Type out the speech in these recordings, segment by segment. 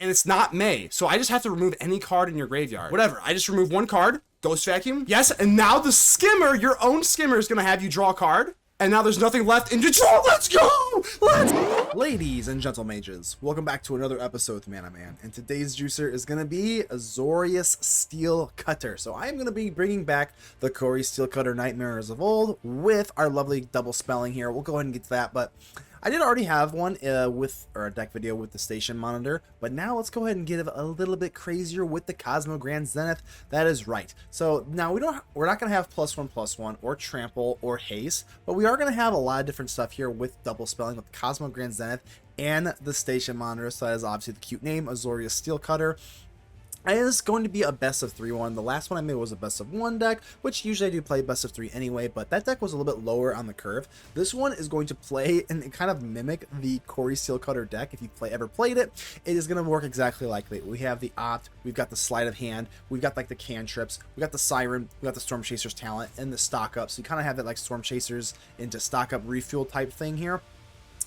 and it's not May. So I just have to remove any card in your graveyard. Whatever. I just remove one card, Ghost Vacuum. Yes, and now the skimmer, your own skimmer, is going to have you draw a card. And now there's nothing left in control. Let's go! Ladies and gentlemages, welcome back to another episode with Mana Man. And today's juicer is going to be Azorius Steel Cutter. So I am going to be bringing back the Kori Steel Cutter Nightmares of old with our lovely double spelling here. We'll go ahead and get to that, but I did already have one or a deck video with the station monitor, but now let's go ahead and get a little bit crazier with the Cosmogrand Zenith. That is right. So now we're not going to have +1/+1 or trample or haste, but we are going to have a lot of different stuff here with double spelling with the Cosmogrand Zenith and the station monitor. So that is obviously the cute name, Azorius Steel Cutter. It is going to be a best of 3 one. The last one I made was a best of 1 deck, which usually I do play best of 3 anyway, but that deck was a little bit lower on the curve. This one is going to play and kind of mimic the Kori Steel Cutter deck. If you ever played it, it is going to work exactly like it. We have the Opt, we've got the Sleight of Hand, we've got like the cantrips, we got the Siren, we got the Stormchaser's talent, and the stock up. So you kind of have that like Stormchasers into stock up refuel type thing here.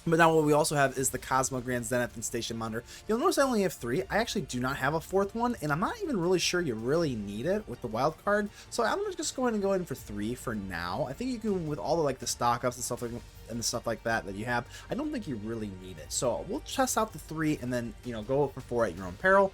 But now what we also have is the Cosmogrand Zenith and Station Monitor. You'll notice I only have 3. I actually do not have a 4th one, and I'm not even really sure you really need it with the wild card. So I'm just going to go in for 3 for now. I think you can, with all the like the stock ups and stuff like that you have, I don't think you really need it. So we'll test out the 3 and then, you know, go for 4 at your own peril.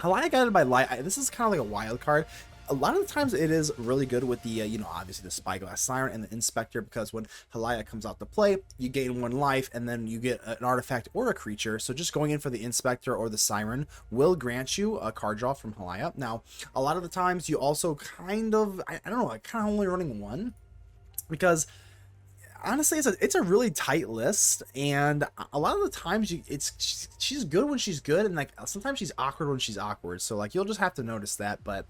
Haliya Guided by Light, this is kind of like a wild card. A lot of the times it is really good with the, you know, obviously the Spyglass Siren and the Inspector, because when Haliya comes out to play, you gain 1 life and then you get an artifact or a creature. So just going in for the Inspector or the Siren will grant you a card draw from Haliya. Now, a lot of the times you also kind of, I don't know, kind of only running 1, because honestly, it's a really tight list, and a lot of the times she's good when she's good, and like sometimes she's awkward when she's awkward. So like you'll just have to notice that. But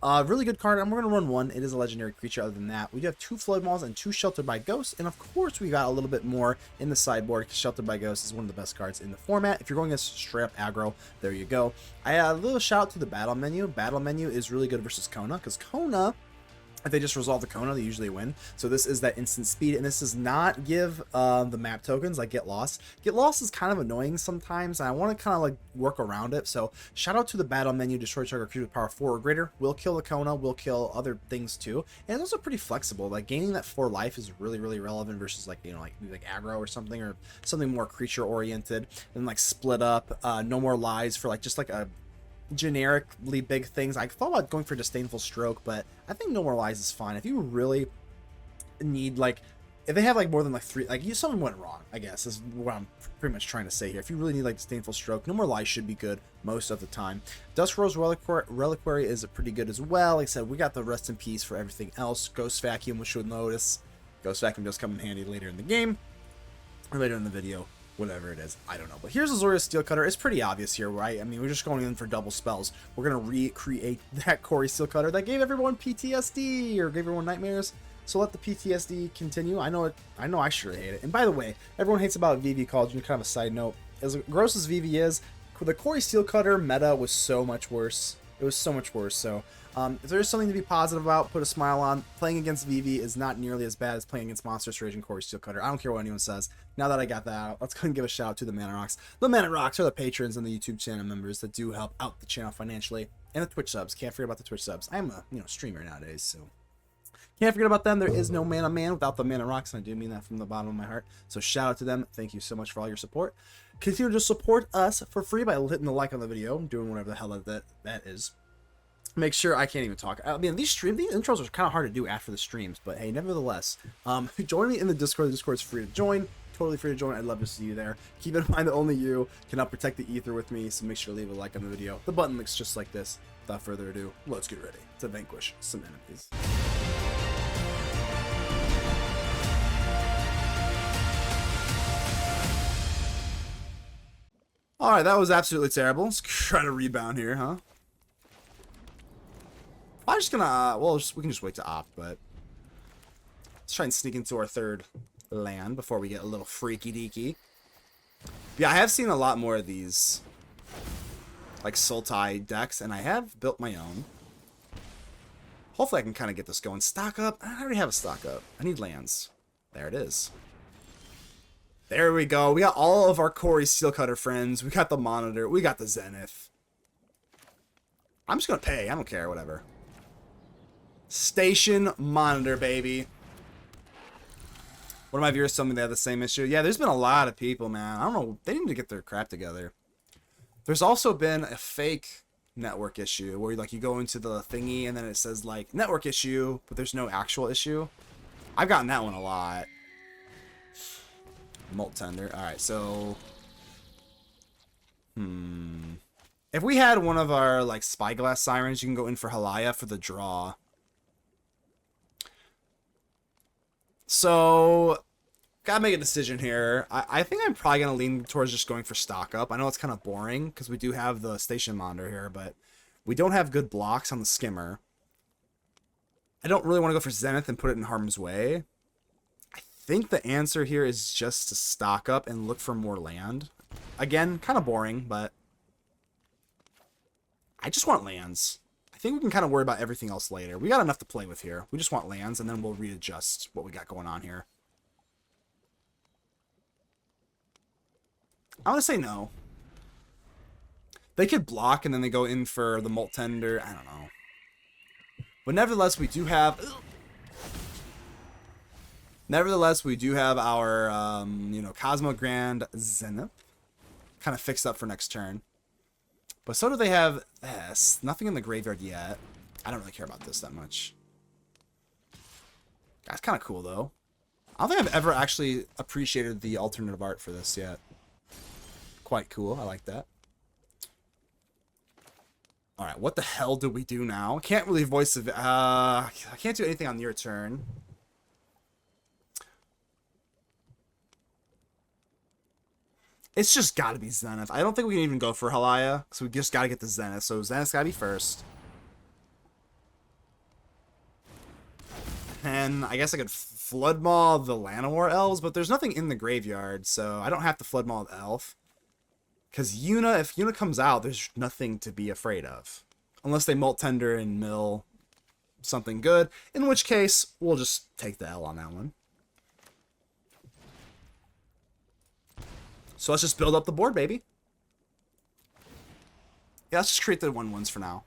really good card. And we're gonna run 1. It is a legendary creature. Other than that, we do have 2 Flood Maws and 2 Sheltered by Ghosts, and of course we got a little bit more in the sideboard because Sheltered by Ghosts is one of the best cards in the format. If you're going against straight up aggro, there you go. I had a little shout out to the battle menu. Battle menu is really good versus Kona, because Kona, if they just resolve the Kona, they usually win. So this is that instant speed, and this does not give the map tokens like Get Lost. Get Lost is kind of annoying sometimes, and I want to kind of like work around it. So shout out to the battle menu. Destroy target creature with power 4 or greater. Will kill the Kona, will kill other things too. And it's also pretty flexible. Like gaining that 4 life is really, really relevant versus like, you know, like aggro or something more creature oriented. And like split up, no more lies for like just like a generically big things. I thought about going for Disdainful Stroke, but I think No More Lies is fine. If you really need, like, if they have like more than like 3, like something went wrong, I guess is what I'm pretty much trying to say here. If you really need like Disdainful Stroke, No More Lies should be good most of the time. Dusk Rose Reliquary is pretty good as well. Like I said, we got the Rest in Peace for everything else. Ghost Vacuum, which you'll notice, Ghost Vacuum does come in handy later in the game or later in the video. Whatever it is, I don't know. But here's Azorius Steel Cutter. It's pretty obvious here, right? I mean, we're just going in for double spells. We're going to recreate that Kori Steel Cutter that gave everyone PTSD or gave everyone nightmares. So let the PTSD continue. I know I sure hate it. And by the way, everyone hates about VV College. And kind of a side note, as gross as VV is, the Kori Steel Cutter meta was so much worse. It was so much worse. So if there's something to be positive about, put a smile on. Playing against VV is not nearly as bad as playing against Monsters Rage and Kori Steel Cutter. I don't care what anyone says. Now that I got that out, let's go and give a shout out to the Mana Rocks. The Mana Rocks are the patrons and the YouTube channel members that do help out the channel financially, and the Twitch subs. Can't forget about the Twitch subs. I'm a streamer nowadays, so can't forget about them. There is no Mana Man without the Mana Rocks, and I do mean that from the bottom of my heart. So shout out to them. Thank you so much for all your support. Continue to support us for free by hitting the like on the video, doing whatever the hell that is. Make sure, I can't even talk. I mean, these intros are kind of hard to do after the streams, but hey, nevertheless, join me in the Discord. The Discord's free to join, totally free to join. I'd love to see you there. Keep in mind that only you can help protect the ether with me, so make sure to leave a like on the video. The button looks just like this. Without further ado, let's get ready to vanquish some enemies. All right, that was absolutely terrible. Let's try to rebound here, huh? I'm just gonna, we can just wait to opt, but let's try and sneak into our 3rd land before we get a little freaky deaky. Yeah, I have seen a lot more of these, like Sultai decks, and I have built my own. Hopefully I can kind of get this going. Stock up. I already have a stock up. I need lands. There it is. There we go. We got all of our Corey Steel Cutter friends. We got the Monitor. We got the Zenith. I'm just going to pay. I don't care. Whatever. Station Monitor, baby. One of my viewers told me they have the same issue. Yeah, there's been a lot of people, man. I don't know. They need to get their crap together. There's also been a fake network issue where like you go into the thingy and then it says like network issue, but there's no actual issue. I've gotten that one a lot. Molt Tender. Alright, so... If we had one of our, like, Spyglass Sirens, you can go in for Haliya for the draw. So... Gotta make a decision here. I think I'm probably gonna lean towards just going for stock up. I know it's kind of boring, because we do have the Station Monitor here, but... We don't have good blocks on the Skimmer. I don't really want to go for Zenith and put it in harm's way. I think the answer here is just to stock up and look for more land. Again, kind of boring, but I just want lands. I think we can kind of worry about everything else later. We got enough to play with here. We just want lands, and then we'll readjust what we got going on here. I'm going to say no. They could block, and then they go in for the Molt Tender. I don't know. But nevertheless, we do have... Nevertheless, we do have our, you know, Cosmogrand Zenith kind of fixed up for next turn. But so do they have this. Nothing in the graveyard yet. I don't really care about this that much. That's kind of cool, though. I don't think I've ever actually appreciated the alternative art for this yet. Quite cool. I like that. Alright, what the hell do we do now? Can't really voice of... I can't do anything on your turn. It's just got to be Zenith. I don't think we can even go for Haliya, so we just got to get the Zenith. So Zenith's got to be first. And I guess I could Flood Maw the Llanowar Elves, but there's nothing in the graveyard, so I don't have to Flood Maw the Elf. Because Yuna, if Yuna comes out, there's nothing to be afraid of. Unless they Molt Tender and mill something good, in which case, we'll just take the L on that one. So let's just build up the board, baby. Yeah, let's just create the 1/1s for now.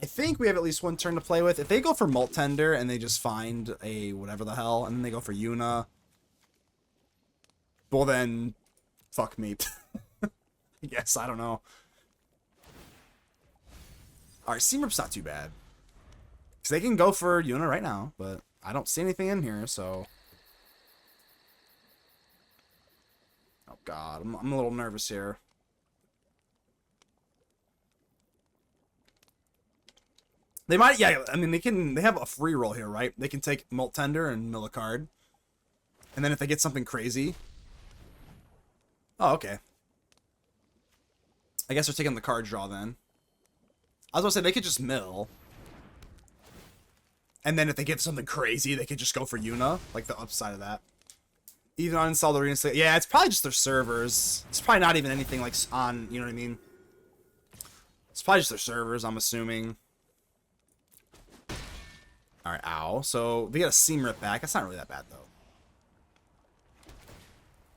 I think we have at least one turn to play with. If they go for Molt Tender and they just find a whatever the hell, and then they go for Yuna, well then, fuck me. Yes, I don't know. Alright, Seamrip's not too bad. Because they can go for Yuna right now, but I don't see anything in here, so... Oh god, I'm a little nervous here. They might, yeah, I mean, they have a free roll here, right? They can take Molt Tender and mill a card. And then if they get something crazy... Oh, okay. I guess they're taking the card draw then. I was going to say, they could just mill. And then if they get something crazy, they could just go for Yuna. Like the upside of that. Even uninstall the reinstate. Yeah, it's probably just their servers. It's probably not even anything like on, you know what I mean? It's probably just their servers, I'm assuming. Alright, ow. So, they get a Seamrip back. That's not really that bad, though.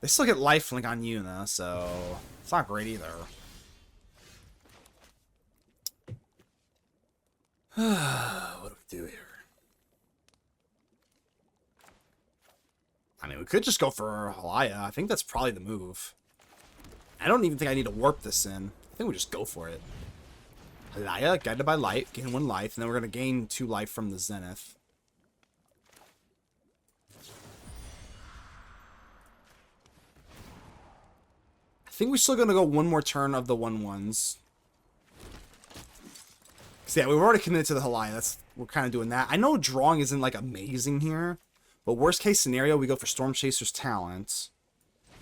They still get lifelink on Yuna, so it's not great either. What do we do here? I mean, we could just go for Haliya. I think that's probably the move. I don't even think I need to warp this in. I think we just go for it. Haliya, guided by light, gain 1 life, and then we're going to gain 2 life from the Zenith. I think we're still going to go one more turn of the 1/1s. So yeah, we've already committed to the Haliya. We're kind of doing that. I know drawing isn't like amazing here, but worst case scenario, we go for Stormchaser's talent.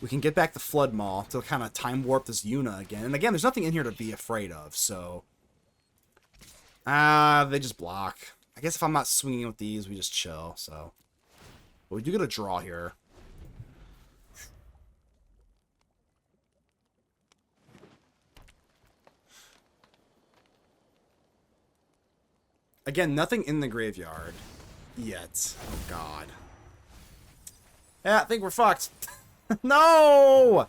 We can get back the Flood Maw to kind of time warp this Yuna again. And again, there's nothing in here to be afraid of, so... they just block. I guess if I'm not swinging with these, we just chill, so... But we do get a draw here. Again, nothing in the graveyard yet. Oh, God. Yeah, I think we're fucked. No!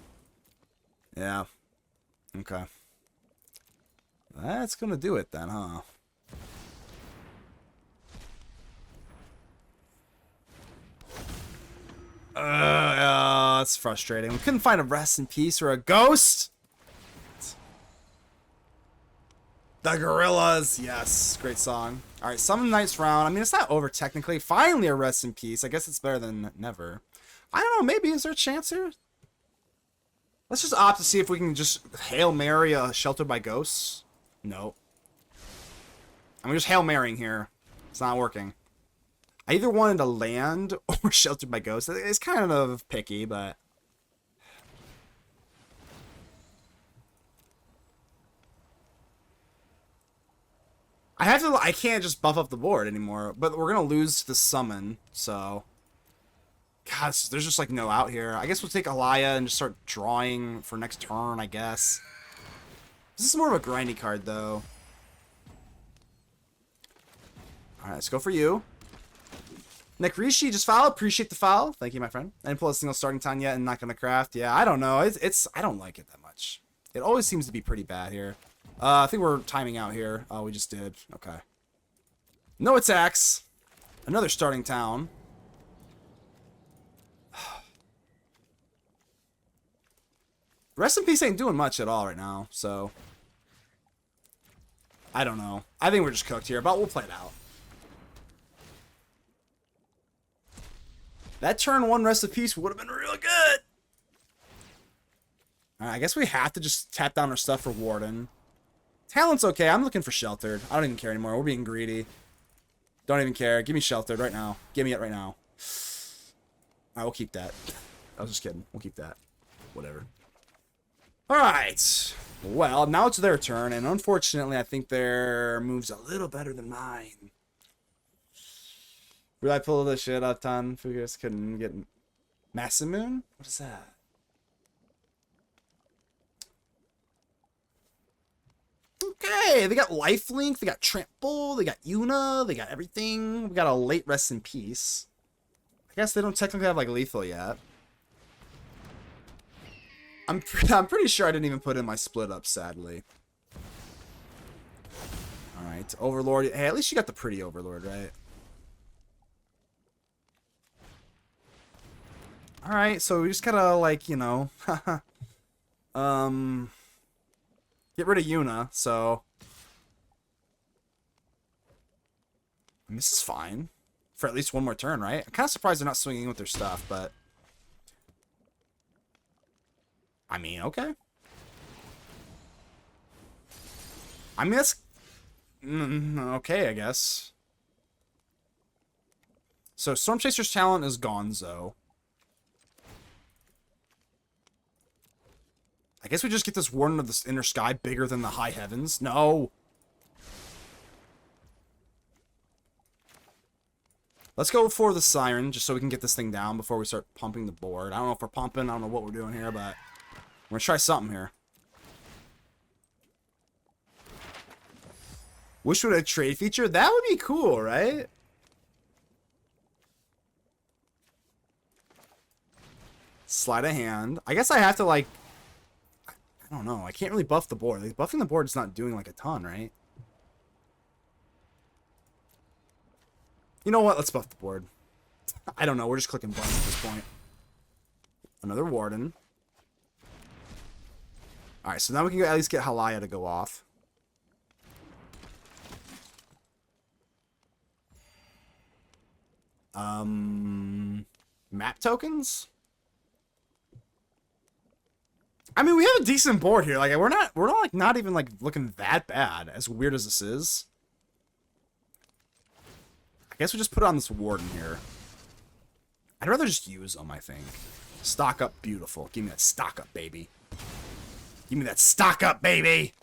Yeah. Okay. That's gonna do it then, huh? That's frustrating. We couldn't find a rest in peace or a ghost. The Gorillas, yes, great song. All right, Summon Knight's round. I mean, it's not over technically. Finally, a rest in peace. I guess it's better than never. I don't know. Maybe is there a chance here? Let's just opt to see if we can just Hail Mary Sheltered by Ghosts. No. I'm just Hail Marying here. It's not working. I either wanted to land or Sheltered by Ghosts. It's kind of picky, but... I can't just buff up the board anymore, but we're going to lose the summon, so... Gosh, there's just like no out here. I guess we'll take Haliya and just start drawing for next turn, I guess. This is more of a grindy card, though. Alright, let's go for you. Nekrishi, just foul. Appreciate the foul. Thank you, my friend. I didn't pull a single starting town yet and not going to craft. Yeah, I don't know. I don't like it that much. It always seems to be pretty bad here. I think we're timing out here. Oh, we just did. Okay. No attacks. Another starting town. Rest in Peace ain't doing much at all right now, so... I don't know. I think we're just cooked here, but we'll play it out. That turn 1 Rest in Peace would have been real good! Alright, I guess we have to just tap down our stuff for Warden. Talent's okay. I'm looking for Sheltered. I don't even care anymore. We're being greedy. Don't even care. Give me Sheltered right now. Give me it right now. Alright, we'll keep that. I was just kidding. We'll keep that. Whatever. Alright. Well, now it's their turn, and unfortunately, I think their move's a little better than mine. Really pull this shit a ton. Fugus couldn't get... Massimoon? What is that? Okay, they got Lifelink, they got Trample, they got Yuna, they got everything. We got a late Rest in Peace. I guess they don't technically have, like, lethal yet. I'm pretty sure I didn't even put in my split up, sadly. Alright, Overlord. Hey, at least you got the pretty Overlord, right? Alright, so we just gotta, like, you know... get rid of Yuna, so... I mean, this is fine. For at least one more turn, right? I'm kind of surprised they're not swinging with their stuff, but... I mean, okay. I mean, that's... okay, I guess. So, Stormchaser's talent is Gonzo. I guess we just get this Warden of the Inner Sky bigger than the High Heavens. No! Let's go for the Siren, just so we can get this thing down before we start pumping the board. I don't know if we're pumping, I don't know what we're doing here, but... we're gonna try something here. Wish we had a trade feature? That would be cool, right? Sleight of Hand. I guess I have to, like... I don't know. I can't really buff the board. Like, buffing the board is not doing, like, a ton, right? You know what? Let's buff the board. I don't know. We're just clicking buttons at this point. Another Warden. Alright, so now we can at least get Haliya to go off. Map tokens? I mean, we have a decent board here. Like, we're not even like looking that bad, as weird as this is. I guess we just put on this Warden here. I'd rather just use them, I think. Stock up, beautiful. Give me that stock up, baby. Give me that stock up, baby!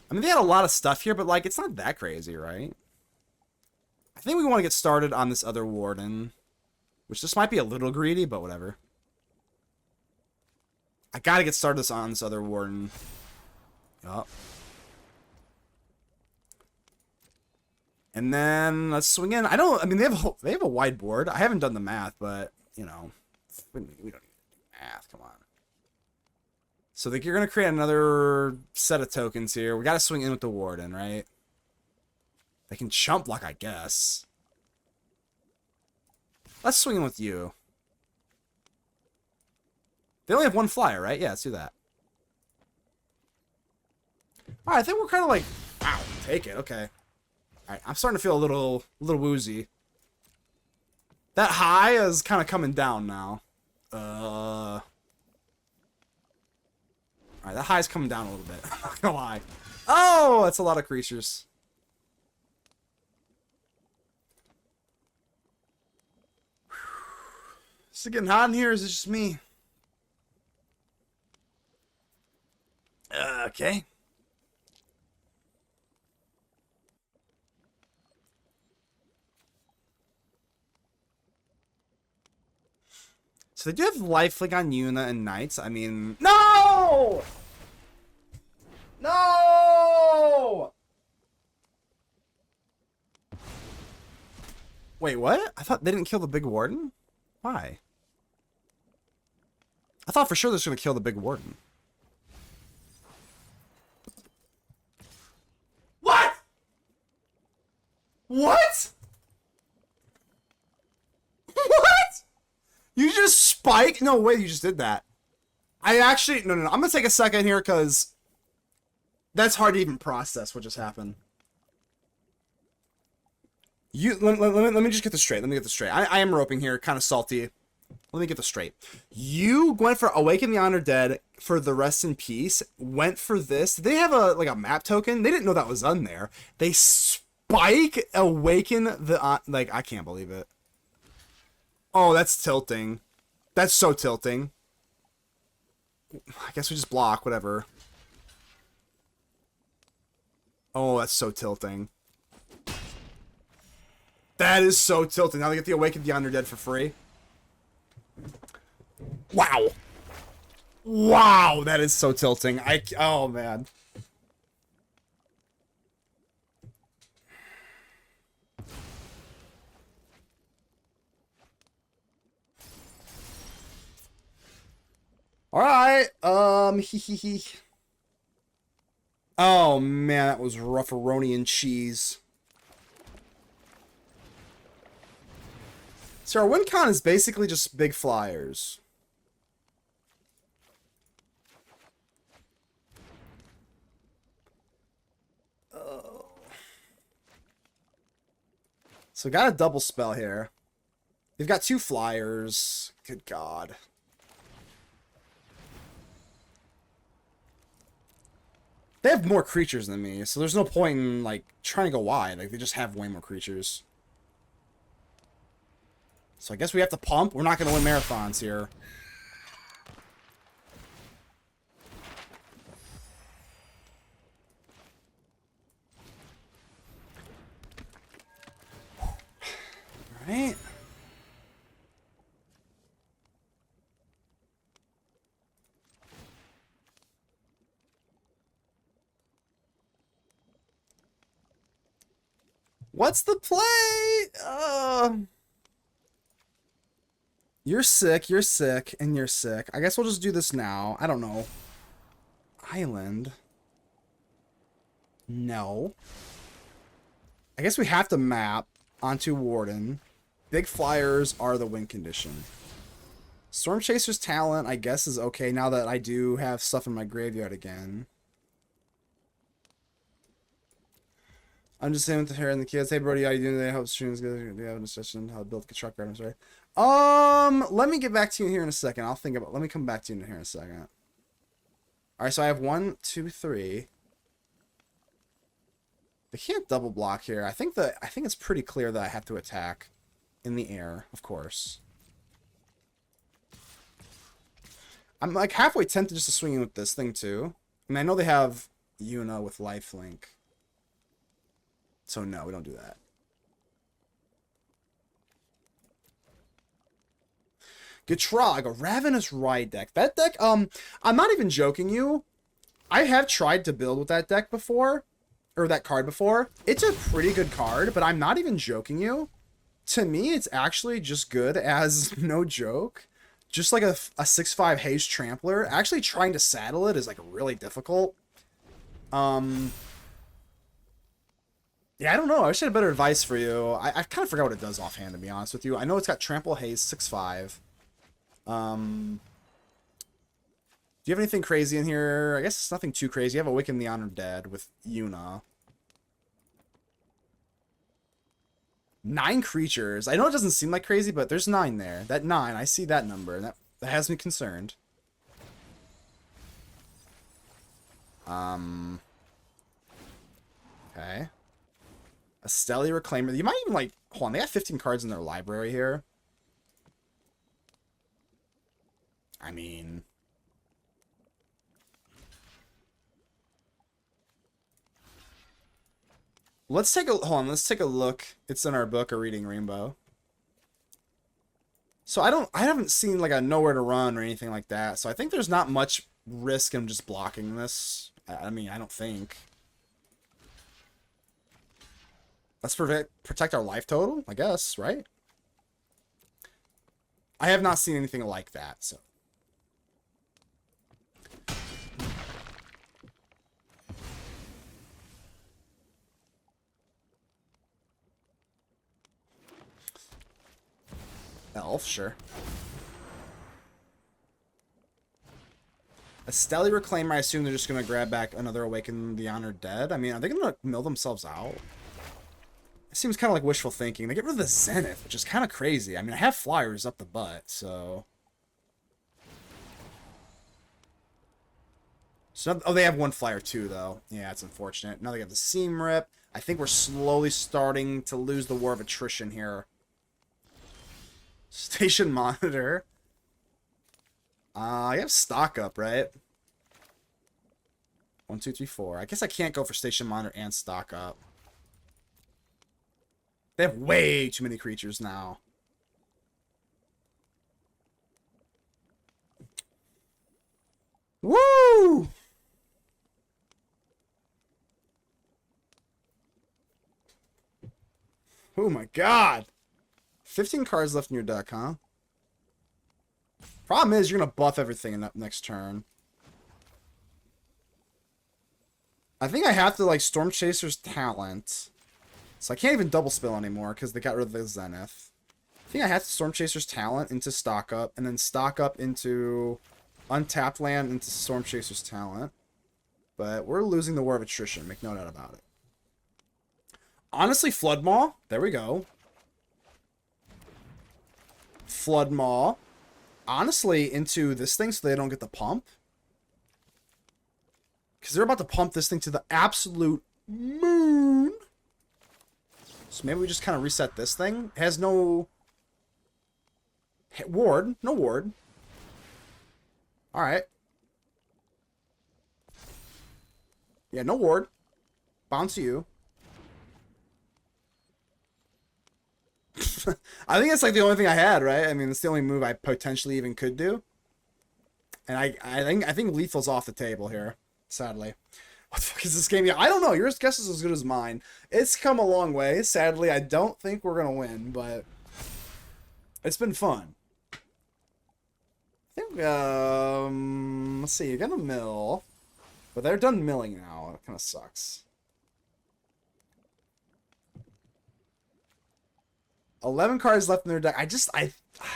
I mean, they had a lot of stuff here, but, like, it's not that crazy, right? I think we want to get started on this other Warden. Which this might be a little greedy, but whatever. I gotta get started on this other Warden. Yup. And then let's swing in. I mean, they have a wide board. I haven't done the math, but you know, we don't need to do math. Come on. So I think you're going to create another set of tokens here. We got to swing in with the Warden, right? They can chump block, I guess. Let's swing in with you. They only have one flyer, right? Yeah, let's do that. Alright, I think we're kind of like... Wow, take it. Okay. Alright, I'm starting to feel a little woozy. That high is kind of coming down now. Alright, that high's coming down a little bit. I'm not gonna lie. Oh, that's a lot of creatures. Is it getting hot in here, or is it just me? Okay. So they do have lifelink on Yuna and Knights. I mean... No! No! Wait, what? I thought they didn't kill the big Warden? Why? I thought for sure they were going to kill the big Warden. What? What? What? You just spiked? No way you just did that. I actually... No. I'm going to take a second here because that's hard to even process what just happened. Let me just get this straight. Let me get this straight. I am roping here, kind of salty. Let me get this straight. You went for Awaken the Honored Dead for the Rest in Peace. Went for this. Did they have a map token? They didn't know that was on there. They spike Awaken the... like, I can't believe it. Oh, that's tilting. That's so tilting. I guess we just block, whatever. Oh, that's so tilting. That is so tilting. Now they get the Awaken the Undead for free. Wow. Wow, that is so tilting. Oh, man. Alright, hee. Oh, man, that was rufferoni and cheese. So our win count is basically just big flyers. Oh. So we got a double spell here. We've got 2 flyers. Good God. They have more creatures than me, so there's no point in, like, trying to go wide. Like, they just have way more creatures. So I guess we have to pump. We're not going to win marathons here. Alright. What's the play? You're sick, and you're sick. I guess we'll just do this now. I don't know. Island. No. I guess we have to map onto Warden. Big flyers are the win condition. Stormchaser's talent, I guess, is okay now that I do have stuff in my graveyard again. I'm just saying with the hair and the kids. Hey, Brody, how you doing today? I hope stream's good. Do you have a discussion how to build a truck garden? Sorry. Let me get back to you here in a second. I'll think about. Let me come back to you here in a second. All right, so I have 1, 2, 3. They can't double block here. I think it's pretty clear that I have to attack in the air, of course. I'm like halfway tempted just to swing in with this thing too. I mean, I know they have Yuna with lifelink. So no, we don't do that. Gatrog, a Ravenous Ride deck. That deck, I'm not even joking you. I have tried to build with that deck before. Or that card before. It's a pretty good card, but I'm not even joking you. to me, it's actually just good as, no joke, just like a 6/5 Haze Trampler. Actually trying to saddle it is like really difficult. Yeah, I don't know. I wish I had better advice for you. I kind of forgot what it does offhand, to be honest with you. I know it's got Trample Haze 6/5. Do you have anything crazy in here? I guess it's nothing too crazy. You have Awaken the Honored Dead with Yuna. 9 creatures. I know it doesn't seem like crazy, but there's 9 there. That 9, I see that number, and that has me concerned. Okay. A Stelly Reclaimer. You might even, like... Hold on, they have 15 cards in their library here. I mean... Let's take a... Hold on, let's take a look. It's in our book, A Reading Rainbow. So I haven't seen, like, a Nowhere to Run or anything like that. So I think there's not much risk in just blocking this. I mean, I don't think. Let's protect our life total, I guess, right? I have not seen anything like that, so. Elf, sure. A Stelly Reclaimer, I assume they're just going to grab back another Awaken the Honored Dead. I mean, are they going to mill themselves out? It seems kind of like wishful thinking. They get rid of the Zenith, which is kind of crazy. I mean, I have flyers up the butt, so... Oh, they have 1 flyer too, though. Yeah, it's unfortunate. Now they have the Seam Rip. I think we're slowly starting to lose the war of attrition here. Station Monitor. I have stock up, right? 1, 2, 3, 4. I guess I can't go for Station Monitor and stock up. They have way too many creatures now. Woo! Oh my god! 15 cards left in your deck, huh? Problem is, you're going to buff everything in that next turn. I think I have to, like, Stormchaser's Talent. So I can't even double spell anymore because they got rid of the Zenith. I think I have to Stormchaser's Talent into stock up, and then stock up into untapped land into Stormchaser's Talent. But we're losing the War of Attrition, make no doubt about it. Honestly, Flood Maw, there we go. Flood Maw. Honestly, into this thing so they don't get the pump. Because they're about to pump this thing to the absolute moon. So maybe we just kind of reset this thing. It has no... ward. No ward. Alright. Yeah, no ward. Bounce you. I think that's like the only thing I had, right? I mean, it's the only move I potentially even could do. And I think lethal's off the table here, sadly. What the fuck is this game? Yeah, I don't know. Your guess is as good as mine. It's come a long way. Sadly, I don't think we're gonna win, but it's been fun. I think let's see, you're gonna mill. But they're done milling now. It kinda sucks. 11 cards left in their deck. I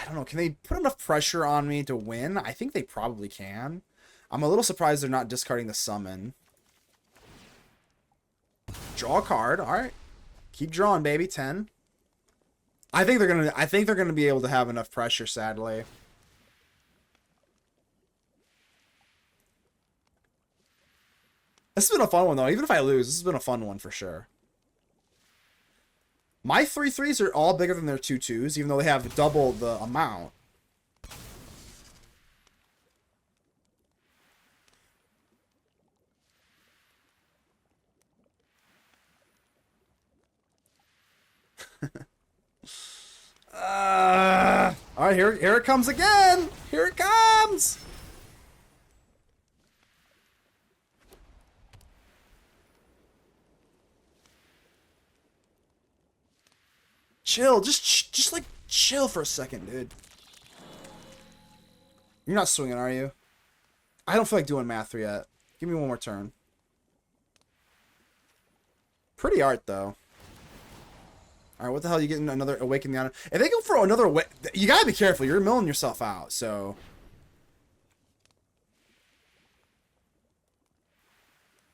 don't know. Can they put enough pressure on me to win? I think they probably can. I'm a little surprised they're not discarding the summon. Draw a card. All right. Keep drawing, baby. 10. I think they're gonna be able to have enough pressure, sadly. This has been a fun one, though. Even if I lose, this has been a fun one for sure. My 3/3s are all bigger than their 2/2s, even though they have double the amount. All right, here it comes again. Here it comes. chill. Just like chill for a second, dude. You're not swinging, are you? I don't feel like doing math yet. Give me one more turn. Pretty art, though. Alright, what the hell are you getting another Awaken the Honor? If they go for another you gotta be careful. You're milling yourself out, so...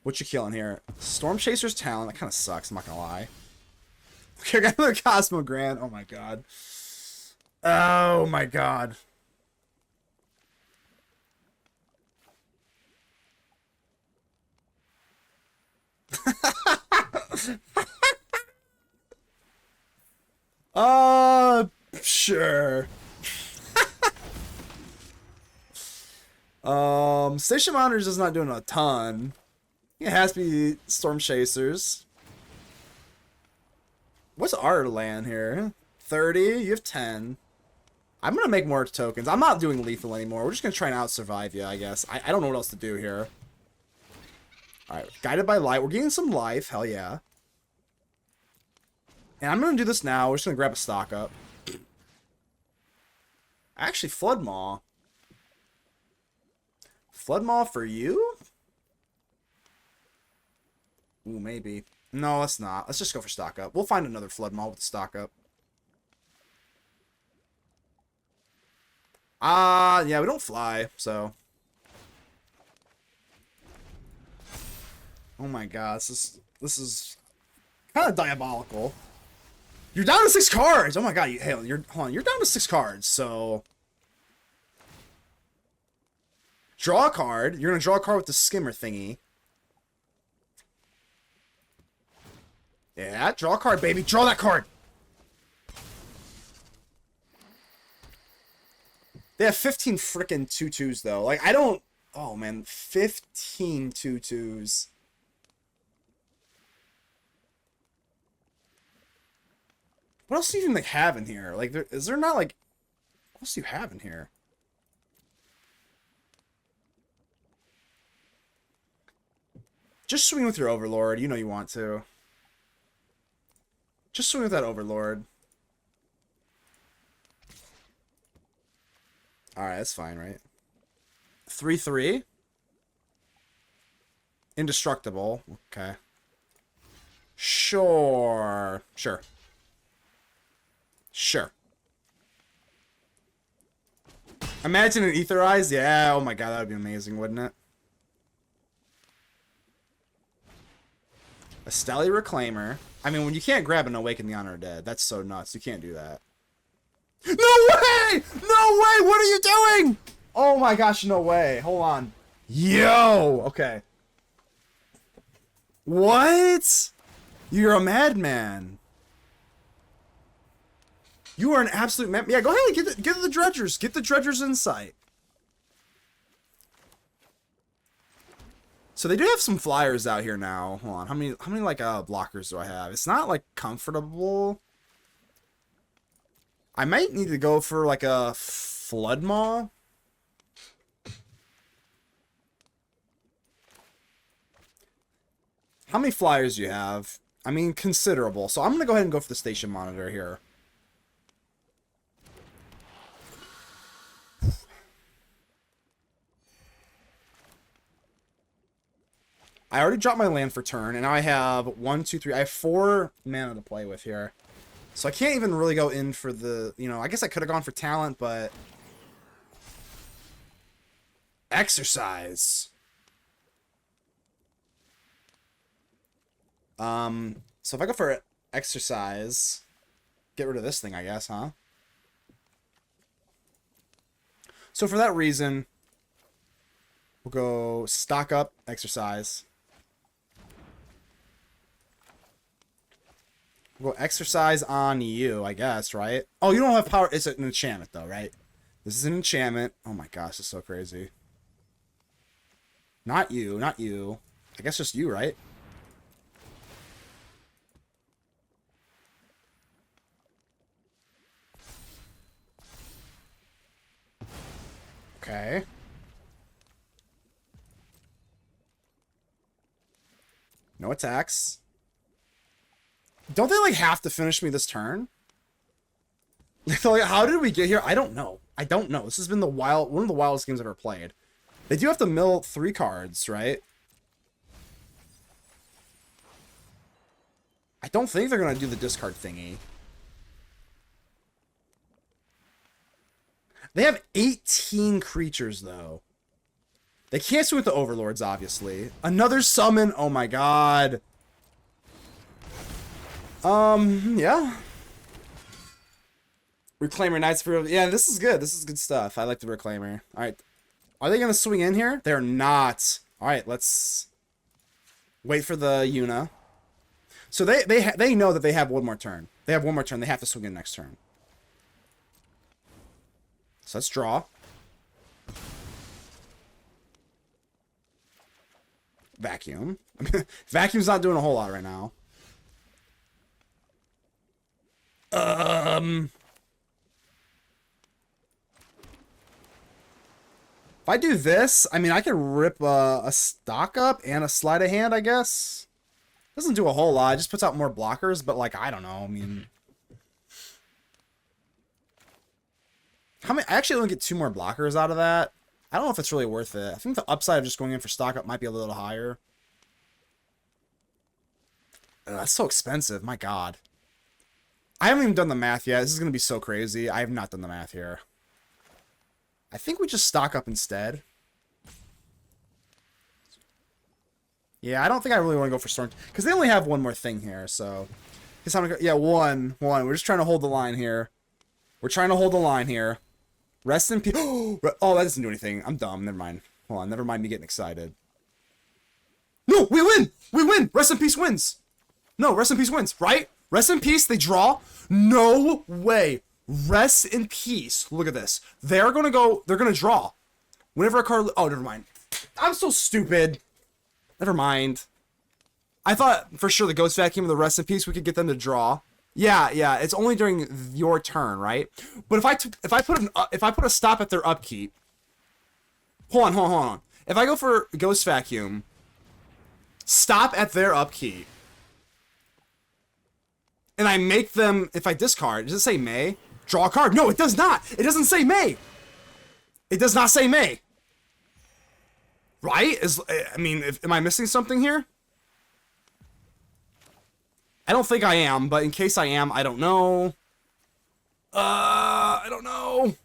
What you killing here? Stormchaser's Talent. That kind of sucks, I'm not gonna lie. Okay, I got another Cosmogrand. Oh my god. Oh my god. Sure. Station Monitors is not doing a ton. It has to be Stormchasers. What's our land here? 30? You have 10. I'm gonna make more tokens. I'm not doing lethal anymore. We're just gonna try and out-survive you, I guess. I don't know what else to do here. Alright, Guided by Light. We're getting some life. Hell yeah. And I'm gonna do this now. We're just gonna grab a stock up. Actually, Flood Maw. Flood Maw for you? Ooh, maybe. No, let's not. Let's just go for stock up. We'll find another Flood Maw with the stock up. Yeah, we don't fly, so. Oh my god, this is kind of diabolical. You're down to 6 cards. Oh my god, hold on. You're down to 6 cards, so draw a card. You're gonna draw a card with the skimmer thingy. Yeah, draw a card, baby. Draw that card. They have 15 frickin' 2/2s though. Like I don't. Oh man, 15 2/2s. What else do you even like have in here? Like, is there not like? What else do you have in here? Just swing with your Overlord. You know you want to. Just swing with that Overlord. Alright, that's fine, right? 3/3. Indestructible. Okay. Sure. Sure. Sure. Imagine an Etherize? Yeah, oh my god, that would be amazing, wouldn't it? A Stelly Reclaimer. I mean, when you can't grab an Awaken the Honor Dead, that's so nuts. You can't do that. No way! No way! What are you doing? Oh my gosh, no way. Hold on. Yo! Okay. What? You're a madman. You are an absolute man. Yeah, go ahead and get the Dredgers. Get the Dredgers Insight. So they do have some flyers out here now. Hold on. How many like blockers do I have? It's not like comfortable. I might need to go for like a Flood Maw. How many flyers do you have? I mean, considerable. So I'm going to go ahead and go for the Station Monitor here. I already dropped my land for turn, and now I have 1, 2, 3. I have 4 mana to play with here. So I can't even really go in for the, you know, I guess I could have gone for talent, but Exorcise. So if I go for Exorcise, get rid of this thing, I guess, huh? So for that reason, we'll go stock up, Exorcise. We'll go Exorcise on you, I guess, right? Oh, you don't have power. It's an enchantment, though, right? This is an enchantment. Oh my gosh, this is so crazy. Not you, not you. I guess just you, right? Okay. No attacks. Don't they, like, have to finish me this turn? Like, how did we get here? I don't know. I don't know. This has been one of the wildest games I've ever played. They do have to mill 3 cards, right? I don't think they're going to do the discard thingy. They have 18 creatures, though. They can't swing with the Overlords, obviously. Another summon. Oh, my God. Yeah. Reclaimer, Knights for... Yeah, this is good. This is good stuff. I like the Reclaimer. All right. Are they going to swing in here? They're not. All right, let's wait for the Yuna. So they know that they have one more turn. They have one more turn. They have to swing in next turn. So let's draw. Vacuum. Vacuum's not doing a whole lot right now. If I do this, I mean, I can rip a stock up and a sleight of hand, I guess. Doesn't do a whole lot. It just puts out more blockers, but, like, I don't know. I mean... How many? I actually only get 2 more blockers out of that. I don't know if it's really worth it. I think the upside of just going in for stock up might be a little higher. That's so expensive. My God. I haven't even done the math yet. This is going to be so crazy. I have not done the math here. I think we just stock up instead. Yeah, I don't think I really want to go for Storm. Because they only have one more thing here, so... Yeah, one. We're just trying to hold the line here. We're trying to hold the line here. Rest in peace. Oh, that doesn't do anything. I'm dumb. Never mind. Hold on. Never mind me getting excited. No, we win! We win! Rest in peace wins! No, Rest in peace wins, right? Rest in peace, they draw? No way. Rest in peace. Look at this. They're going to draw. Whenever a card... Oh, never mind. I'm so stupid. Never mind. I thought for sure the Ghost Vacuum and the Rest in Peace, we could get them to draw. Yeah, it's only during your turn, right? But if I put a stop at their upkeep... Hold on. If I go for Ghost Vacuum, stop at their upkeep, and I make them... If I discard, does it say May? Draw a card. No, it does not. It doesn't say May. It does not say May. Right? Am I missing something here? I don't think I am, but in case I am, I don't know. I don't know.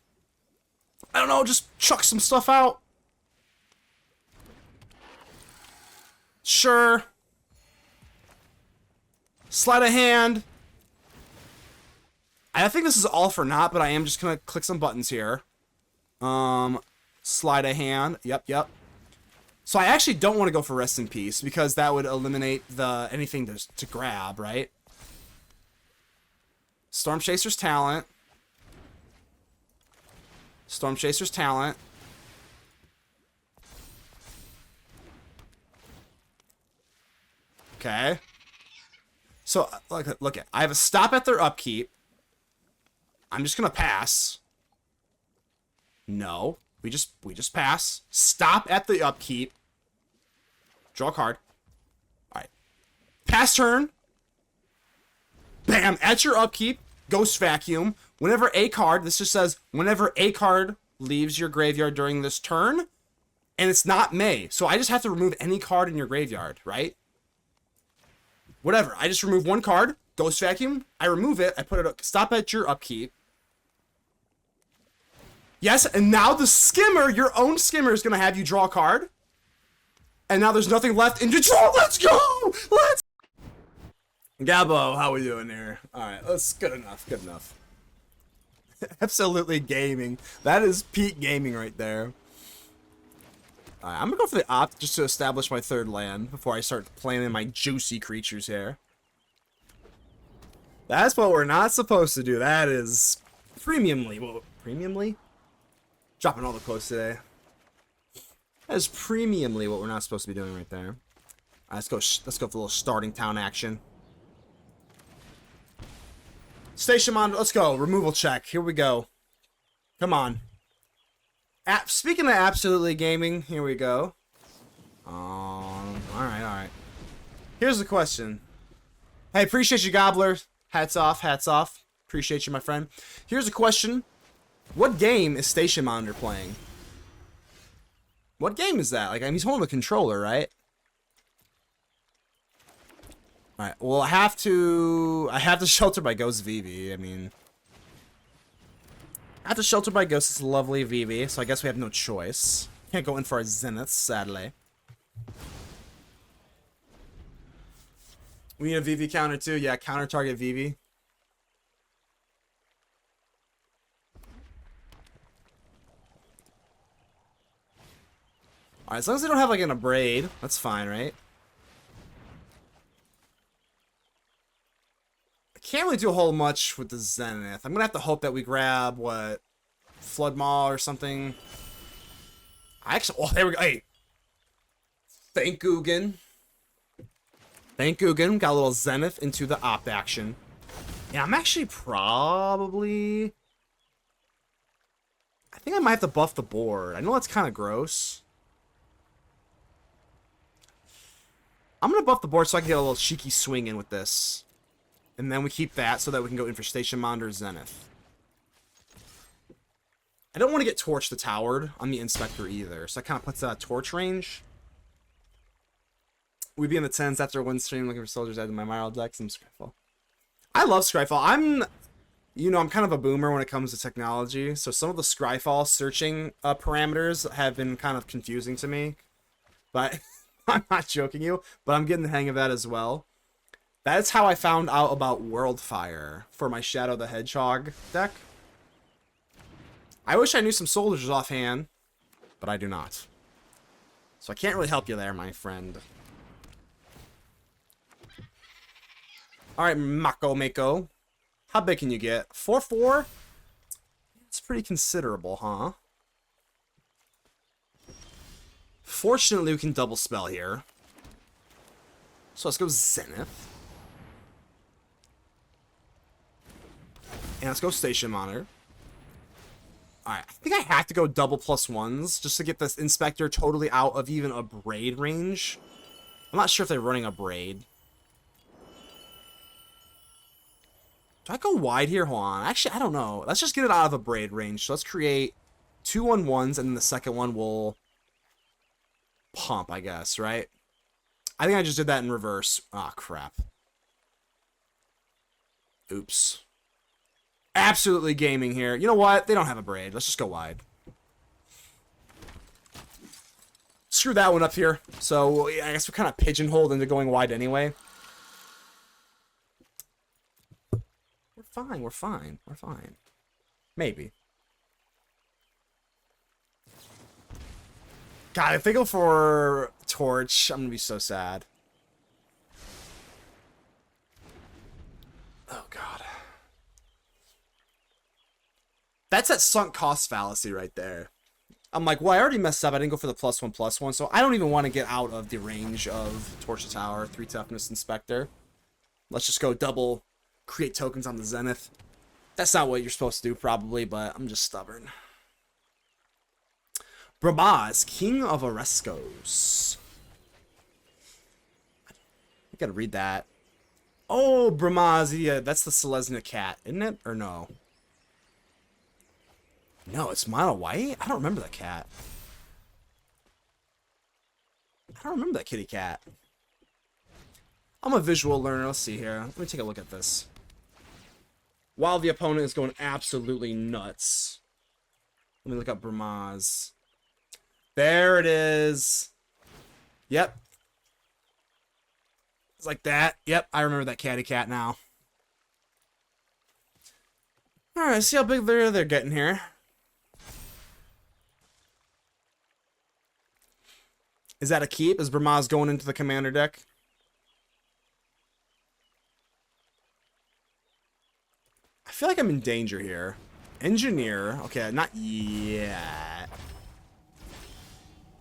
Just chuck some stuff out. Sure. Sleight of Hand. I think this is all for naught, but I am just gonna click some buttons here. Sleight of Hand. Yep. So I actually don't want to go for Rest in Peace because that would eliminate anything to grab, right? Stormchaser's Talent. Okay. So look at I have a stop at their upkeep. I'm just gonna pass. No. We just pass. Stop at the upkeep. Draw a card. Alright. Pass turn. Bam! At your upkeep, Ghost Vacuum. Whenever a card, this just says, whenever a card leaves your graveyard during this turn, and it's not May. So I just have to remove any card in your graveyard, right? Whatever. I just remove one card, Ghost Vacuum. I remove it. I put it, stop at your upkeep. Yes, and now the skimmer, your own skimmer, is going to have you draw a card. And now there's nothing left in your draw. Let's go! Gabbo, how we doing here? Alright, that's good enough. Absolutely gaming. That is peak gaming right there. Alright, I'm going to go for the opt just to establish my third land before I start playing in my juicy creatures here. That's what we're not supposed to do. That is premiumly. Well, premiumly? Dropping all the quotes today. That is premiumly what we're not supposed to be doing right there. Alright, let's go for a little starting town action. Station on, let's go. Removal check. Here we go. Come on. Speaking of absolutely gaming, here we go. Alright. Here's the question. Hey, appreciate you, Gobbler. Hats off. Appreciate you, my friend. Here's a question. What game is Station Monitor playing? What game is that? Like, I mean, he's holding a controller, right? Alright, well, I have to shelter by Ghost Vivi. I mean, I have to shelter by Ghost. It's lovely Vivi, so I guess we have no choice. Can't go in for our Zenith, sadly. We need a Vivi counter too. Yeah, counter target Vivi. Alright, as long as they don't have like an Abrade, that's fine, right? I can't really do a whole much with the Zenith. I'm gonna have to hope that we grab, what, Flood Maw or something. Oh, there we go. Hey. Thank Guggen. Thank Guggen. Got a little Zenith into the op action. Yeah, I'm actually probably... I think I might have to buff the board. I know that's kind of gross. I'm going to buff the board so I can get a little cheeky swing in with this. And then we keep that so that we can go in for Station Monitor Zenith. I don't want to get torched the towered on the Inspector either. So that kind of puts that at torch range. We'd be in the 10s after one stream looking for soldiers added to my Myral decks. I'm Scryfall. I love Scryfall. I'm kind of a boomer when it comes to technology. So some of the Scryfall searching parameters have been kind of confusing to me. But... I'm not joking you, but I'm getting the hang of that as well. That's how I found out about Worldfire for my Shadow the Hedgehog deck. I wish I knew some soldiers offhand, but I do not. So I can't really help you there, my friend. Alright, Mako Mako. How big can you get? 4/4? It's pretty considerable, huh? Fortunately, we can double spell here. So let's go Zenith. And let's go Station Monitor. Alright, I think I have to go double +1s just to get this Inspector totally out of even a Braid range. I'm not sure if they're running a Braid. Do I go wide here? Hold on. Actually, I don't know. Let's just get it out of a Braid range. So let's create 2 1/1s, and then the second one will pump, I guess, right? I think I just did that in reverse. Ah, crap. Oops. Absolutely gaming here. You know what? They don't have a Braid. Let's just go wide. Screw that one up here. So, I guess we're kind of pigeonholed into going wide anyway. We're fine. We're fine. We're fine. Maybe. God, if they go for Torch, I'm going to be so sad. Oh, God. That's that sunk cost fallacy right there. I'm like, well, I already messed up. I didn't go for the +1/+1, so I don't even want to get out of the range of Torch the Tower, 3 Toughness Inspector. Let's just go double create tokens on the Zenith. That's not what you're supposed to do, probably, but I'm just stubborn. Brabaz, King of Oreskos. I gotta read that. Oh, Brahmaz, yeah, that's the Selesnya cat, isn't it? Or no? No, it's mono white? I don't remember that cat. I don't remember that kitty cat. I'm a visual learner. Let's see here. Let me take a look at this. While the opponent is going absolutely nuts. Let me look up Brahmaz. There it is. Yep. It's like that. Yep, I remember that catty cat now. Alright, see how big they're getting here. Is that a keep? Is Brahmaz going into the commander deck? I feel like I'm in danger here. Engineer. Okay, not yet.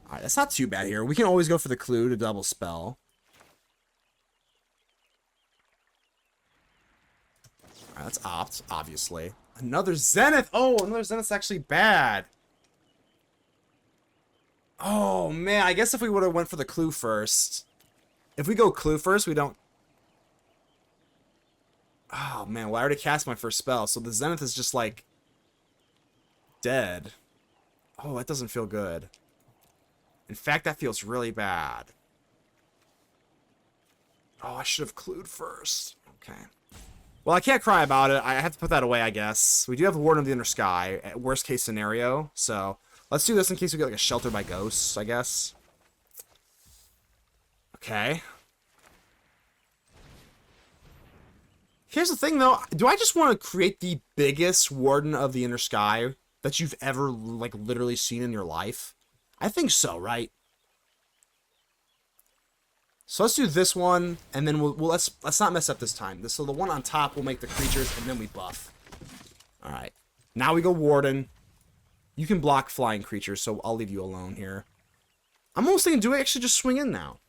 Alright, that's not too bad here. We can always go for the clue to double spell. Alright, that's opt, obviously. Another Zenith! Oh, another Zenith's actually bad. Oh, man. I guess if we would have went for the clue first. If we go clue first, we don't... Oh, man. Well, I already cast my first spell, so the Zenith is just, like, dead. Oh, that doesn't feel good. In fact, that feels really bad. Oh, I should have clued first. Okay. Well, I can't cry about it. I have to put that away, I guess. We do have the Warden of the Inner Sky, at worst case scenario. So, let's do this in case we get, like, a Shelter by Ghosts, I guess. Okay. Here's the thing, though. Do I just want to create the biggest Warden of the Inner Sky that you've ever, like, literally seen in your life? I think so, right? So let's do this one, and then let's not mess up this time. So the one on top will make the creatures, and then we buff. All right. Now we go Warden. You can block flying creatures, so I'll leave you alone here. I'm almost thinking, do I actually just swing in now?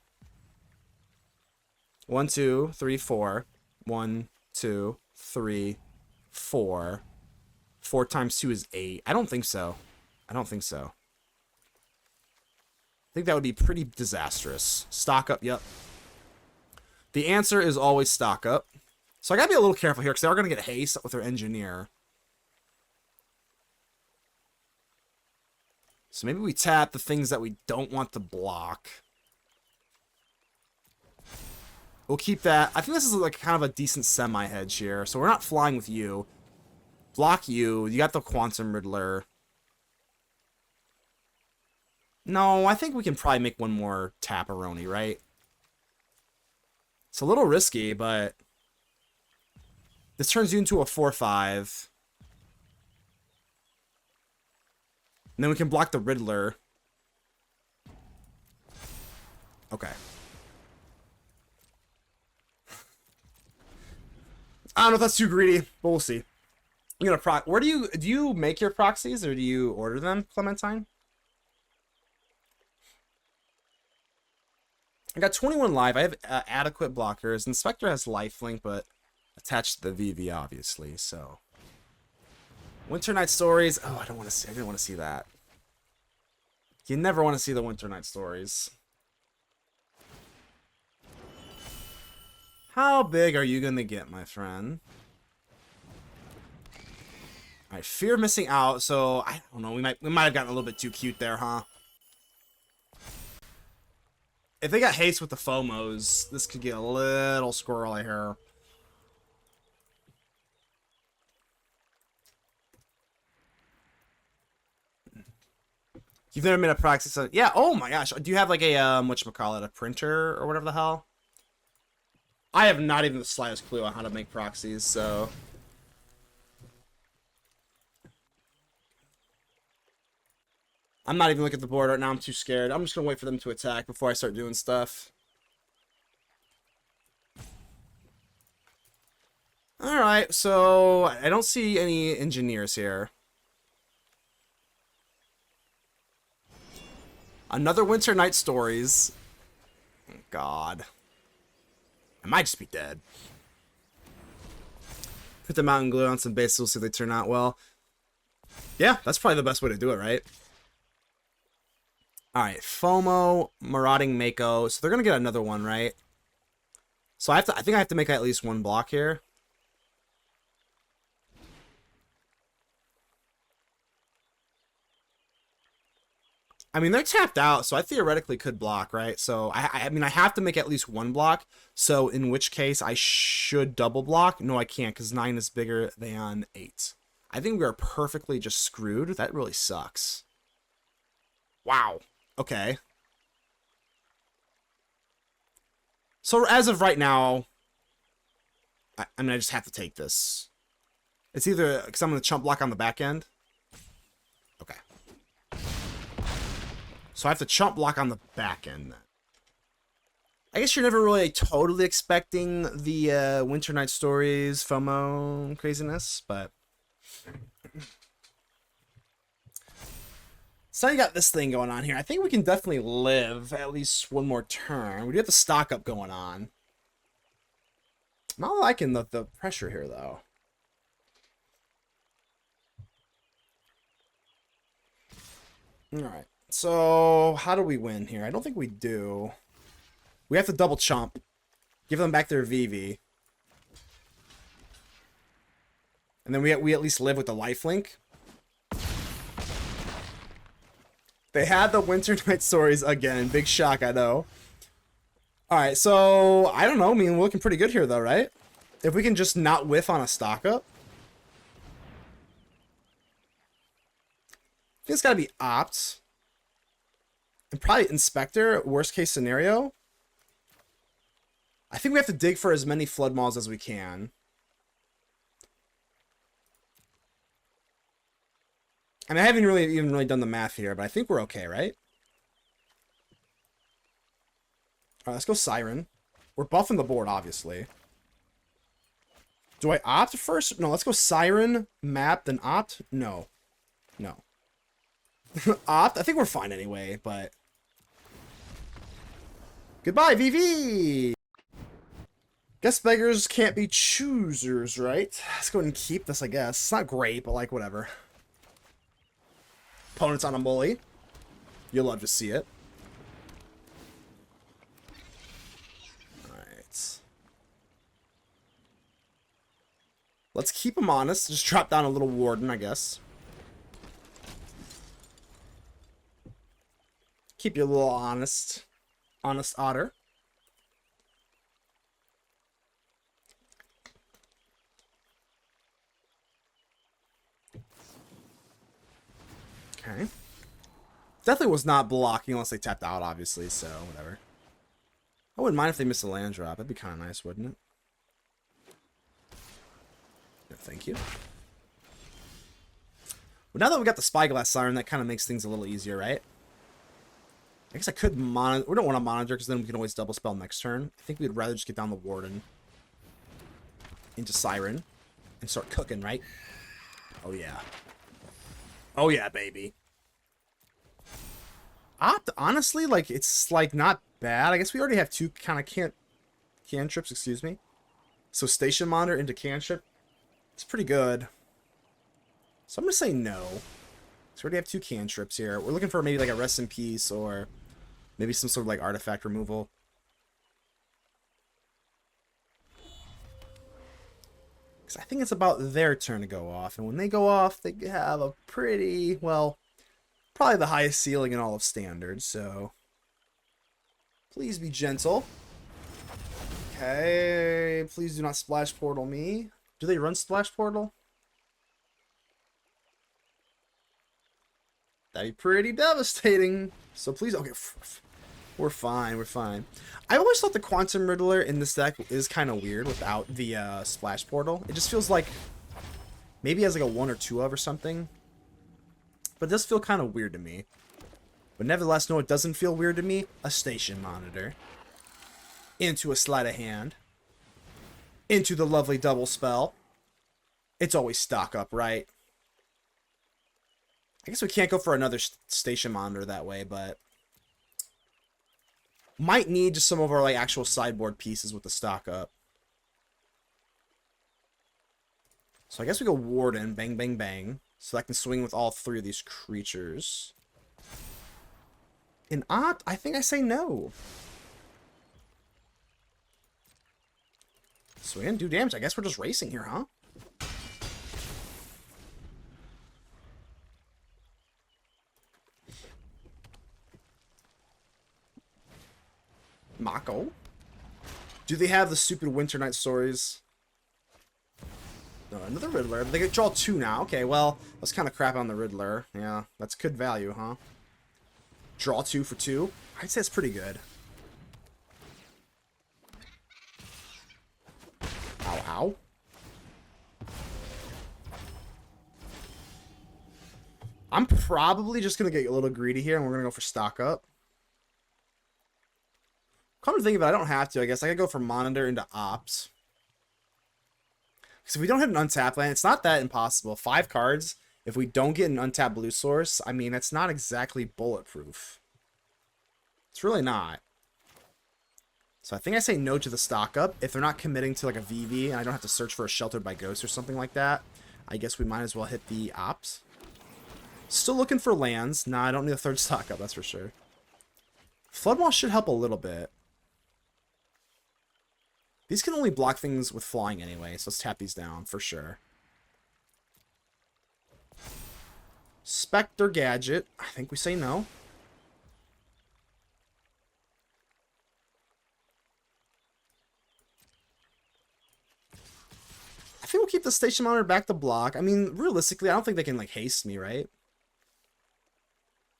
1, 2, 3, 4. 1, 2, 3, 4. 4 times 2 is 8. I don't think so. I don't think so. I think that would be pretty disastrous. Stock up, yep. The answer is always stock up. So I gotta be a little careful here, because they are gonna get haste with their engineer. So maybe we tap the things that we don't want to block. We'll keep that. I think this is like kind of a decent semi-hedge here. So we're not flying with you. Block you. You got the Quantum Riddler. No, I think we can probably make one more Tapperoni, right? It's a little risky, but this turns you into a 4/5. And then we can block the Riddler. Okay. I don't know if that's too greedy, but we'll see. You're gonna where do you make your proxies, or do you order them, Clementine? I got 21 live. I have adequate blockers. Inspector has lifelink, but attached to the VV, obviously. So, Winter Night Stories. Oh, I don't want to see. I didn't want to see that. You never want to see the Winter Night Stories. How big are you gonna get, my friend? All right, fear missing out. So I don't know. We might have gotten a little bit too cute there, huh? If they got haste with the FOMOs, this could get a little squirrely here. You've never made a proxy, so yeah. Oh my gosh, do you have like a whatchamacallit, a printer or whatever the hell? I have not even the slightest clue on how to make proxies, so. I'm not even looking at the board right now. I'm too scared. I'm just gonna wait for them to attack before I start doing stuff. Alright, so I don't see any engineers here. Another Winter Night Stories. Oh, God. I might just be dead. Put the mountain glue on some bases, we'll see if they turn out well. Yeah, that's probably the best way to do it, right? Alright, FOMO, Marauding Mako. So they're gonna get another one, right? So I think I have to make at least one block here. I mean, they're tapped out, so I theoretically could block, right? So, I mean, I have to make at least one block, so in which case I should double block. No, I can't, because 9 is bigger than 8. I think we are perfectly just screwed. That really sucks. Wow. Okay. So, as of right now, I mean, I just have to take this. It's either, because I'm going to chump block on the back end. Okay. So I have to chump block on the back end then. I guess you're never really totally expecting the Winter Night Stories FOMO craziness, but. So you got this thing going on here. I think we can definitely live at least one more turn. We do have the stock up going on. I'm not liking the pressure here, though. Alright. So, how do we win here? I don't think we do. We have to double chomp. Give them back their VV. And then we at least live with the lifelink. They had the Winter Night Stories again. Big shock, I know. Alright, so I don't know. I mean, we're looking pretty good here, though, right? If we can just not whiff on a stock up. I think it's got to be Opt. And probably Inspector, worst case scenario. I think we have to dig for as many Flood Maws as we can. I mean, I haven't even really done the math here, but I think we're okay, right? Alright, let's go Siren. We're buffing the board, obviously. Do I opt first? No, let's go Siren, map, then opt. No. No. Opt? I think we're fine anyway, but... Goodbye, VV! Guess beggars can't be choosers, right? Let's go ahead and keep this, I guess. It's not great, but like, whatever. Opponent's on a mully. You'll love to see it. Alright. Let's keep him honest. Just drop down a little Warden, I guess. Keep you a little honest. Honest otter. Okay. Definitely was not blocking unless they tapped out, obviously, so whatever. I wouldn't mind if they missed a land drop. That'd be kind of nice, wouldn't it? No, thank you. Well, now that we got the Spyglass Siren, that kind of makes things a little easier, right? I guess I could monitor. We don't want to monitor because then we can always double spell next turn. I think we'd rather just get down the Warden into Siren and start cooking, right? Oh, yeah. Oh, yeah, baby. Opt, honestly, like, it's, like, not bad. I guess we already have two kind of cantrips, excuse me. So Station Monitor into cantrip. It's pretty good. So I'm going to say no. So we already have two cantrips here. We're looking for maybe, like, a Rest in Peace or maybe some sort of, like, artifact removal. Because I think it's about their turn to go off. And when they go off, they have a pretty, well, probably the highest ceiling in all of Standard. So please be gentle. Okay. Please do not Splash Portal me. Do they run Splash Portal? That'd be pretty devastating. So please, okay. We're fine, we're fine. I always thought the Quantum Riddler in this deck is kind of weird without the Splash Portal. It just feels like maybe it has like a 1 or 2 of or something. But it does feel kind of weird to me. But nevertheless, no, it doesn't feel weird to me. A Station Monitor. Into a Sleight of Hand. Into the lovely double spell. It's always stock up, right? I guess we can't go for another Station Monitor that way, but... might need just some of our like actual sideboard pieces with the stock up. So I guess we go Warden, bang, bang, bang. So I can swing with all 3 of these creatures. In Opt, I think I say no. Swing, do damage. I guess we're just racing here, huh? Mako? Do they have the stupid Winter Night Stories? No, another Riddler. They get draw 2 now. Okay, well, let's kind of crap on the Riddler. Yeah, that's good value, huh? Draw 2 for 2? I'd say it's pretty good. Ow, ow. I'm probably just going to get a little greedy here, and we're going to go for stock up. Come to think of it, I don't have to. I guess I could go for Monitor into Ops. Because if we don't hit an untapped land, it's not that impossible. 5 cards, if we don't get an untapped blue source, I mean, it's not exactly bulletproof. It's really not. So I think I say no to the stock up. If they're not committing to like a VV, and I don't have to search for a Sheltered by Ghost or something like that, I guess we might as well hit the Ops. Still looking for lands. Nah, I don't need a third stock up, that's for sure. Flood Maw should help a little bit. These can only block things with flying anyway, so let's tap these down for sure. Spectre Gadget. I think we say no. I think we'll keep the station monitor back to block. I mean, realistically, I don't think they can, like, haste me, right?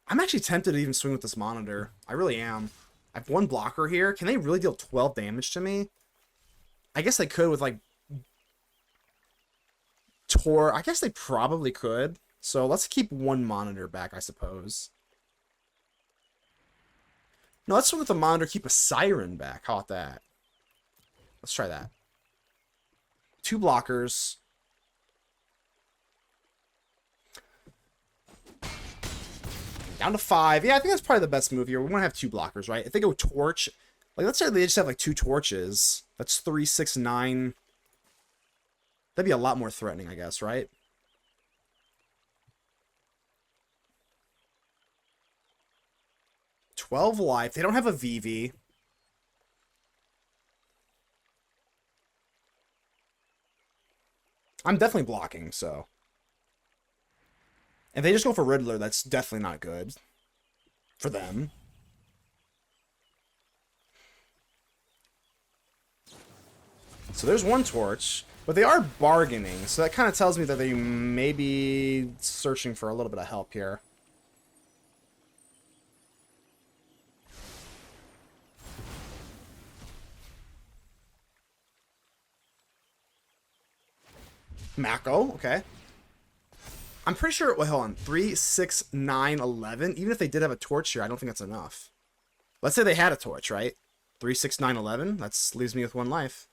I'm actually tempted to even swing with this monitor. I really am. I have one blocker here. Can they really deal 12 damage to me? I guess they could with, like, Tor. I guess they probably could. So let's keep one monitor back, I suppose. No, let's swing with the monitor, keep a Siren back. How about that? Let's try that. 2 blockers. Down to 5. Yeah, I think that's probably the best move here. We want to have 2 blockers, right? If they go torch, like, let's say they just have, like, 2 torches. That's 3, 6, 9. That'd be a lot more threatening, I guess, right? $12 life. They don't have a VV. I'm definitely blocking, so. If they just go for Riddler, that's definitely not good for them. So there's 1 torch, but they are bargaining, so that kind of tells me that they may be searching for a little bit of help here. Mako, okay. I'm pretty sure, well, hold on, 3, 6, 9, 11. Even if they did have a torch here, I don't think that's enough. Let's say they had a torch, right? 3, 6, 9, 11. That leaves me with 1 life.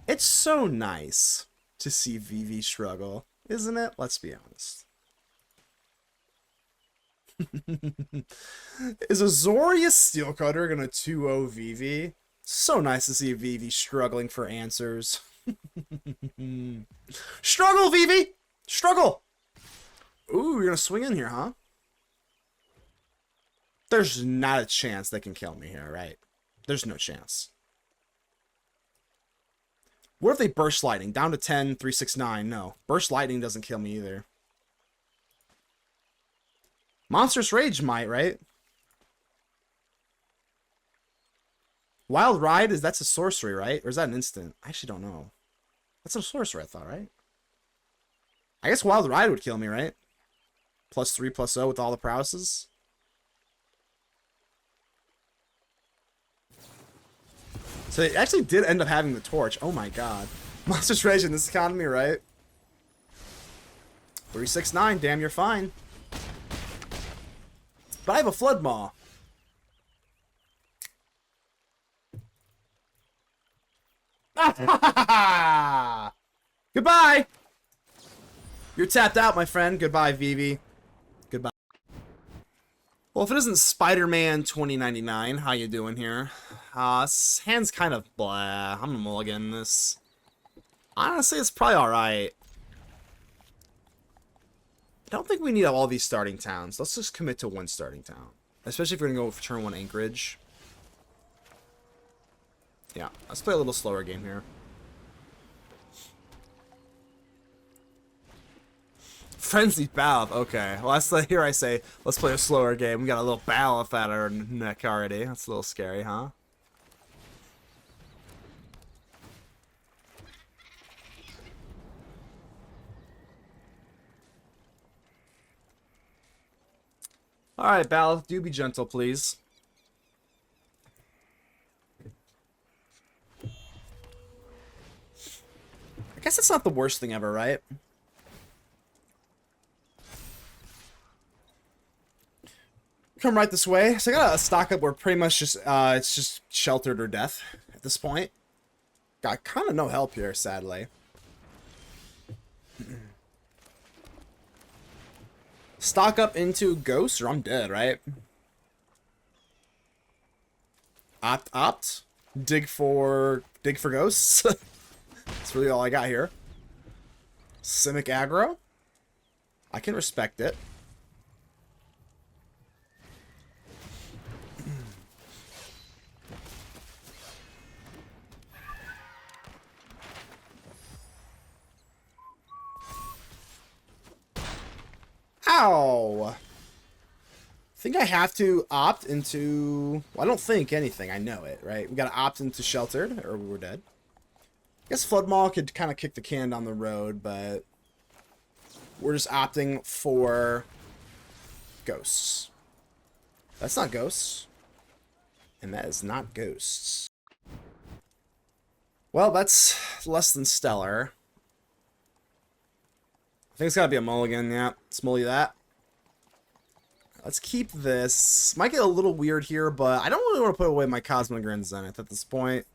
It's so nice to see VV struggle, isn't it? Let's be honest. Is Azorius Steel Cutter gonna 2-0 VV? So nice to see VV struggling for answers. Struggle, VV! Struggle! Ooh, you're gonna swing in here, huh? There's not a chance they can kill me here, right? There's no chance. What if they burst lightning? Down to 10, 3, 6, 9. No. Burst lightning doesn't kill me either. Monstrous Rage might, right? Wild Ride, that's a sorcery, right? Or is that an instant? I actually don't know. That's a sorcery, I thought, right? I guess Wild Ride would kill me, right? +3, +0 with all the prowesses. So they actually did end up having the torch. Oh my god. Monstrous Rage in this economy, right? 3, 6, 9. Damn, you're fine. But I have a Flood Maw. Goodbye! You're tapped out, my friend. Goodbye, VV. Goodbye. Well, if it isn't Spider-Man 2099, how you doing here? Hand's kind of blah. I'm gonna mulligan this. Honestly, it's probably alright. I don't think we need all these starting towns. Let's just commit to 1 starting town. Especially if we're gonna go for turn 1 Anchorage. Yeah, let's play a little slower game here. Frenzied Balef, okay. Well, that's here I say, let's play a slower game. We got a little Balef at our neck already. That's a little scary, huh? Alright, Balef, do be gentle, please. I guess that's not the worst thing ever, right? Come right this way. So I got a stock up where pretty much just it's just sheltered or death at this point. Got kind of no help here, sadly. Stock up into Ghost or I'm dead, right? Opt. Dig for ghosts. That's really all I got here. Simic aggro. I can respect it. Wow! I think I have to opt into... Well, I don't think anything. I know it, right? We gotta opt into Sheltered, or we were dead. I guess Flood Maw could kind of kick the can down the road, but... We're just opting for... Ghosts. That's not Ghosts. And that is not Ghosts. Well, that's less than stellar. I think it's gotta be a mulligan, yeah. Let's mully that. Let's keep this. Might get a little weird here, but I don't really want to put away my Cosmogrand Zenith at this point.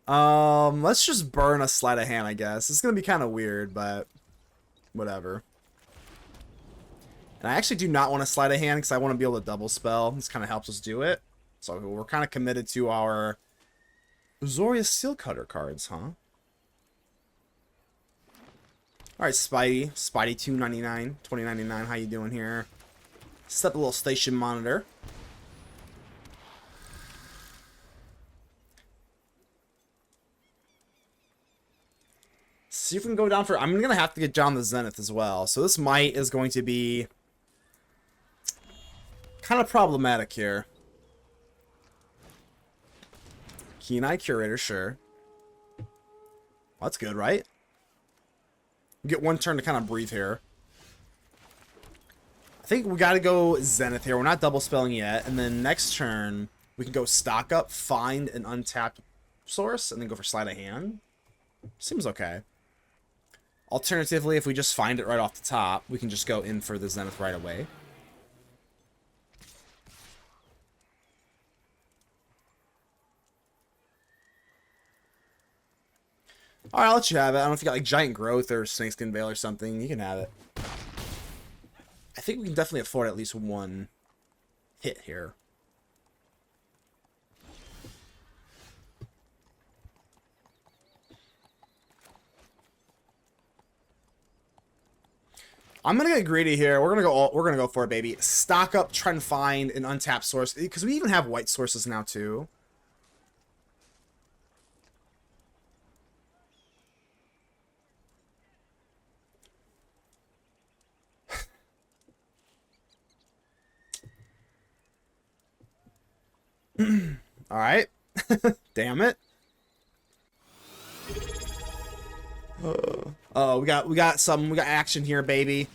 Let's just burn a Sleight of Hand, I guess. It's gonna be kind of weird, but whatever. And I actually do not want to Sleight of Hand because I want to be able to double spell. This kind of helps us do it. So we're kind of committed to our Azorius Seal Cutter cards, huh? Alright, Spidey. Spidey 299, 2099. How you doing here? Set up a little station monitor. See if we can go down for... I'm going to have to get down the Zenith as well. So this might is going to be kind of problematic here. Keen Eye Curator, sure. Well, that's good, right? We get one turn to kind of breathe here. I think we got to go Zenith here. We're not double spelling yet. And then next turn, we can go stock up, find an untapped source, and then go for Sleight of Hand. Seems okay. Alternatively, if we just find it right off the top, we can just go in for the Zenith right away. Alright, I'll let you have it. I don't know if you got like Giant Growth or Snakeskin Veil or something. You can have it. I think we can definitely afford at least one hit here. I'm gonna get greedy here. We're gonna go for it, baby. Stock up, try and find an untapped source. Because we even have white sources now too. All right. Damn it. Oh, we got action here, baby.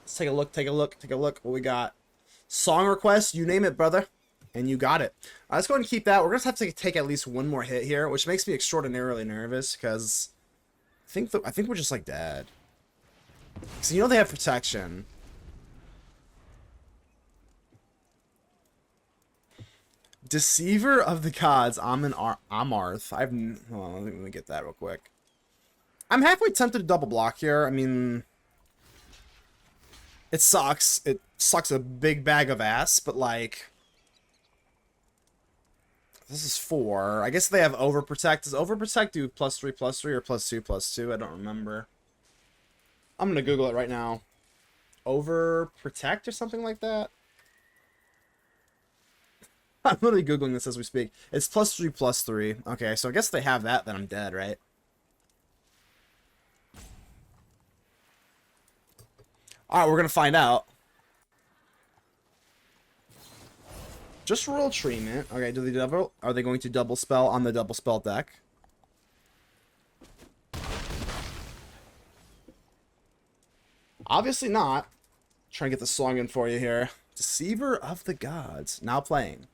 Let's take a look, take a look. What we got? Song request, you name it, brother. And you got it. Let's go ahead and keep that. We're gonna have to take at least one more hit here, which makes me extraordinarily nervous because I think we're just like dead. So you know they have protection. Deceiver of the Gods, Amarth. Hold on, let me get that real quick. I'm halfway tempted to double block here. I mean, it sucks. It sucks a big bag of ass, but like, this is 4. I guess they have Overprotect. Does Overprotect do +3/+3 or +2/+2? I don't remember. I'm gonna Google it right now. Overprotect or something like that. I'm literally Googling this as we speak. It's +3/+3. Okay, so I guess they have that, then I'm dead, right? Alright, we're gonna find out. Just roll treatment. Okay, do they double? Are they going to double spell on the double spell deck? Obviously not. Trying to get the song in for you here. Deceiver of the Gods. Now playing.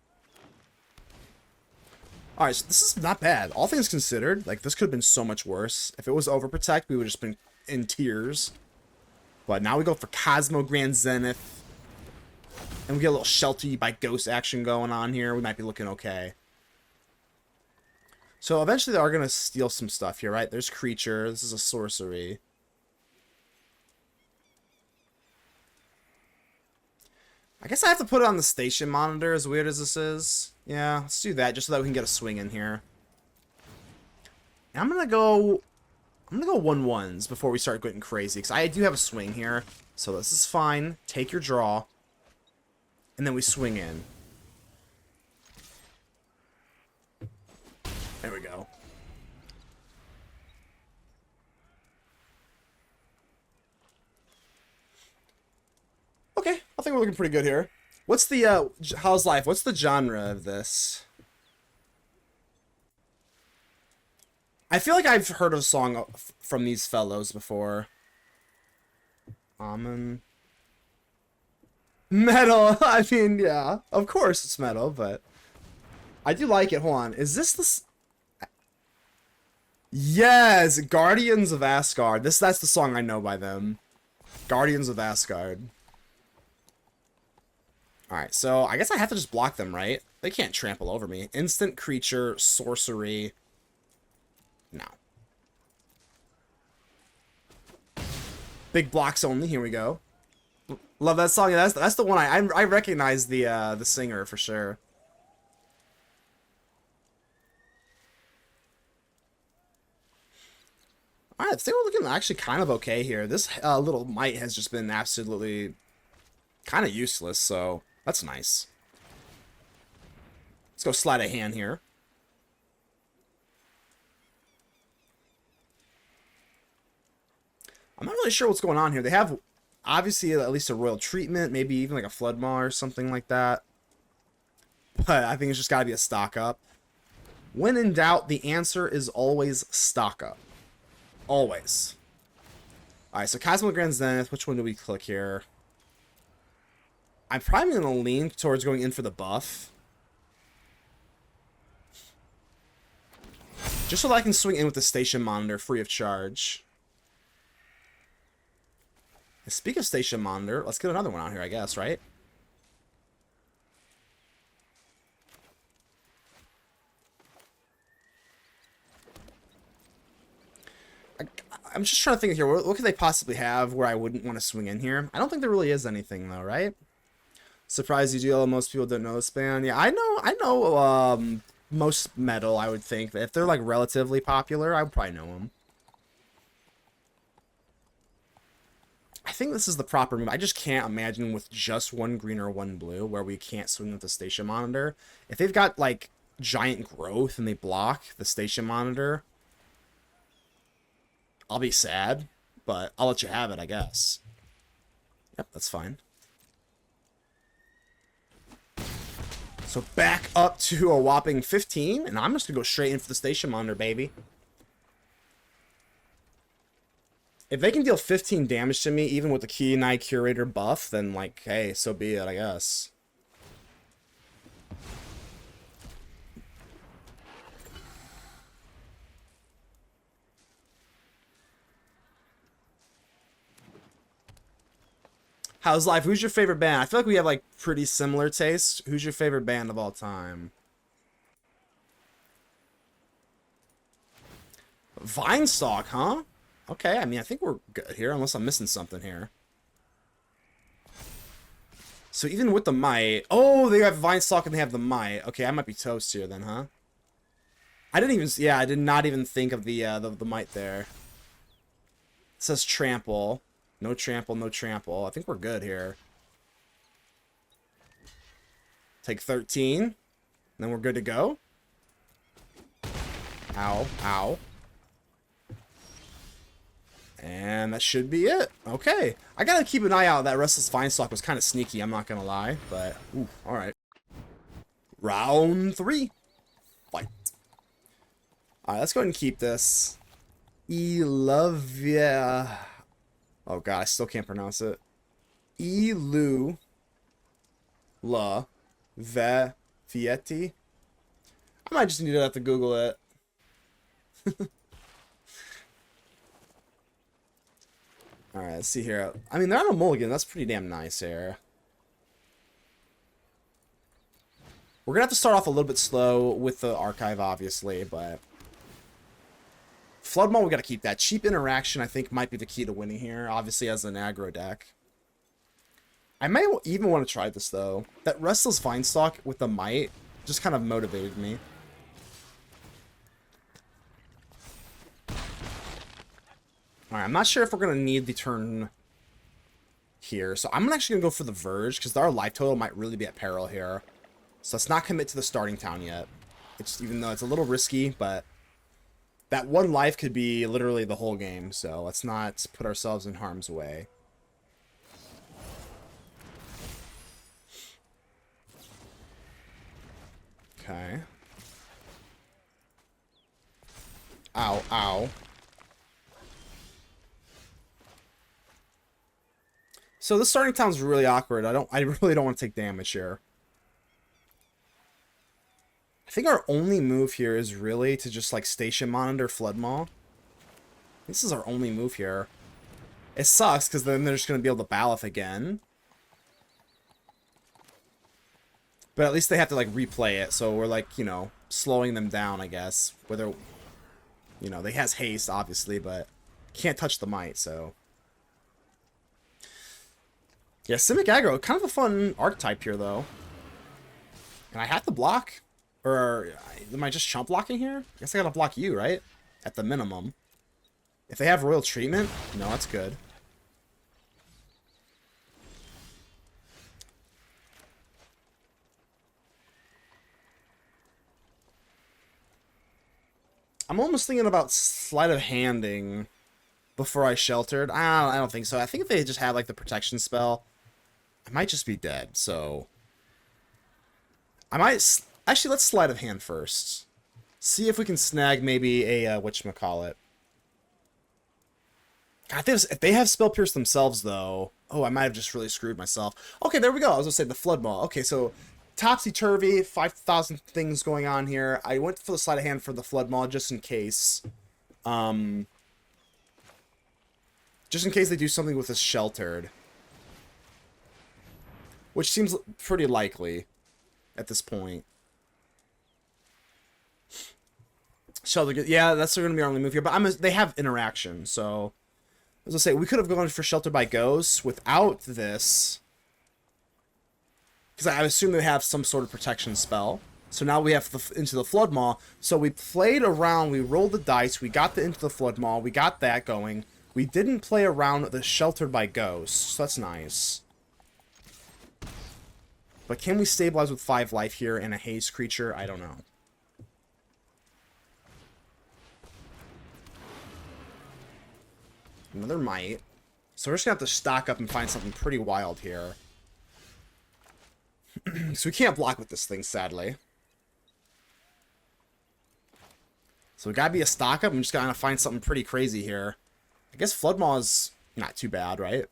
Alright, so this is not bad. All things considered, like, this could have been so much worse. If it was Overprotect, we would have just been in tears. But now we go for Cosmogrand Zenith. And we get a little Shelty by Ghost action going on here. We might be looking okay. So eventually they are going to steal some stuff here, right? There's Creature. This is a sorcery. I guess I have to put it on the station monitor, as weird as this is. Yeah, let's do that, just so that we can get a swing in here. And I'm gonna go 1/1s before we start getting crazy, because I do have a swing here. So this is fine. Take your draw. And then we swing in. There we go. think we're looking pretty good here. What's the, how's life? What's the genre of this? I feel like I've heard a song from these fellows before. Metal. I mean, yeah. Of course it's metal, but... I do like it. Hold on. Is this the... Yes! Guardians of Asgard. That's the song I know by them. Guardians of Asgard. Alright, so I guess I have to just block them, right? They can't trample over me. Instant creature, sorcery... No. Big blocks only. Here we go. Love that song. Yeah, that's the one I recognize the singer for sure. All right, I think we're looking actually kind of okay here. This little mite has just been absolutely kind of useless, so that's nice. Let's go Sleight of Hand here. I'm not really sure what's going on here. They have, obviously, at least a royal treatment, maybe even like a Flood Maw or something like that. But I think it's just got to be a stock up. When in doubt, the answer is always stock up. Always. Alright, so Cosmogrand Zenith. Which one do we click here? I'm probably going to lean towards going in for the buff. Just so that I can swing in with the station monitor free of charge. Speak of station monitor, let's get another one out here, I guess, right? I'm just trying to think here. What could they possibly have where I wouldn't want to swing in here? I don't think there really is anything, though, right? Surprise you deal. Most people don't know this band. Yeah, I know. Most metal, I would think. If they're like relatively popular, I would probably know them. I think this is the proper move. I just can't imagine with just one green or one blue where we can't swing with the station monitor. If they've got, like, giant growth and they block the station monitor, I'll be sad, but I'll let you have it, I guess. Yep, that's fine. So back up to a whopping 15, and I'm just going to go straight in for the station monitor, baby. If they can deal 15 damage to me, even with the Key Knight Curator buff, then, like, hey, so be it, I guess. How's life? Who's your favorite band? I feel like we have, like, pretty similar tastes. Who's your favorite band of all time? Vinestalk, huh? Okay, I mean, I think we're good here, unless I'm missing something here. So even with the Might... Oh, they have Vinestalk and they have the Might. Okay, I might be toast here then, huh? I didn't even... Yeah, I did not even think of the Might there. It says Trample. No Trample, no Trample. I think we're good here. Take 13. Then we're good to go. Ow, ow. And that should be it. Okay. I gotta keep an eye out. That Restless Vinestalk was kind of sneaky, I'm not gonna lie. But, ooh, alright. Round 3. Fight. Alright, let's go ahead and keep this. Elovia. Oh god, I still can't pronounce it. Elu. La. Ve. Fieti. I might just need to have to Google it. Alright, let's see here. I mean, they're on a mulligan. That's pretty damn nice here. We're going to have to start off a little bit slow with the archive, obviously, but... Flood Maw, we got to keep that. Cheap interaction, I think, might be the key to winning here, obviously, as an aggro deck. I might even want to try this, though. That Restless Vinestalk with the Might just kind of motivated me. Alright, I'm not sure if we're going to need the turn here. So I'm actually going to go for the Verge, because our life total might really be at peril here. So let's not commit to the starting town yet. It's, even though it's a little risky, but that one life could be literally the whole game. So let's not put ourselves in harm's way. Okay. Ow, ow. So this starting town's really awkward. I really don't want to take damage here. I think our only move here is really to just like station monitor Flood Maw. This is our only move here. It sucks because then they're just going to be able to Baloth again. But at least they have to like replay it, so we're like, you know, slowing them down, I guess. Whether, you know, they has haste obviously, but can't touch the might, so. Yeah, Simic Aggro, kind of a fun archetype here though. And I have to block, or am I just chump blocking here? I guess I gotta block you, right? At the minimum. If they have Royal Treatment, no, that's good. I'm almost thinking about Sleight of Handing before I sheltered. I don't think so. I think if they just had like the protection spell, I might just be dead. So I might actually let's Sleight of Hand first. See if we can snag maybe a whatchamacallit. God, if they have Spell Pierce themselves though, oh, I might have just really screwed myself. Okay, there we go. I was gonna say the Flood Maw. Okay, so topsy-turvy, 5,000 things going on here. I went for the Sleight of Hand for the Flood Maw just in case. Just in case they do something with this sheltered. Which seems pretty likely at this point. Shelter, yeah, that's going to be our only move here. But they have interaction, so. As I say, we could have gone for Shelter by Ghosts without this. Because I assume they have some sort of protection spell. So now we have Into the Flood Maw. So we played around, we rolled the dice, we got the Into the Flood Maw, we got that going. We didn't play around the Sheltered by Ghosts, so that's nice. But can we stabilize with 5 life here and a haze creature? I don't know. Another might. So we're just going to have to stock up and find something pretty wild here. So we can't block with this thing, sadly. So we got to be a stock up and just got to find something pretty crazy here. I guess Flood Maw is not too bad, right?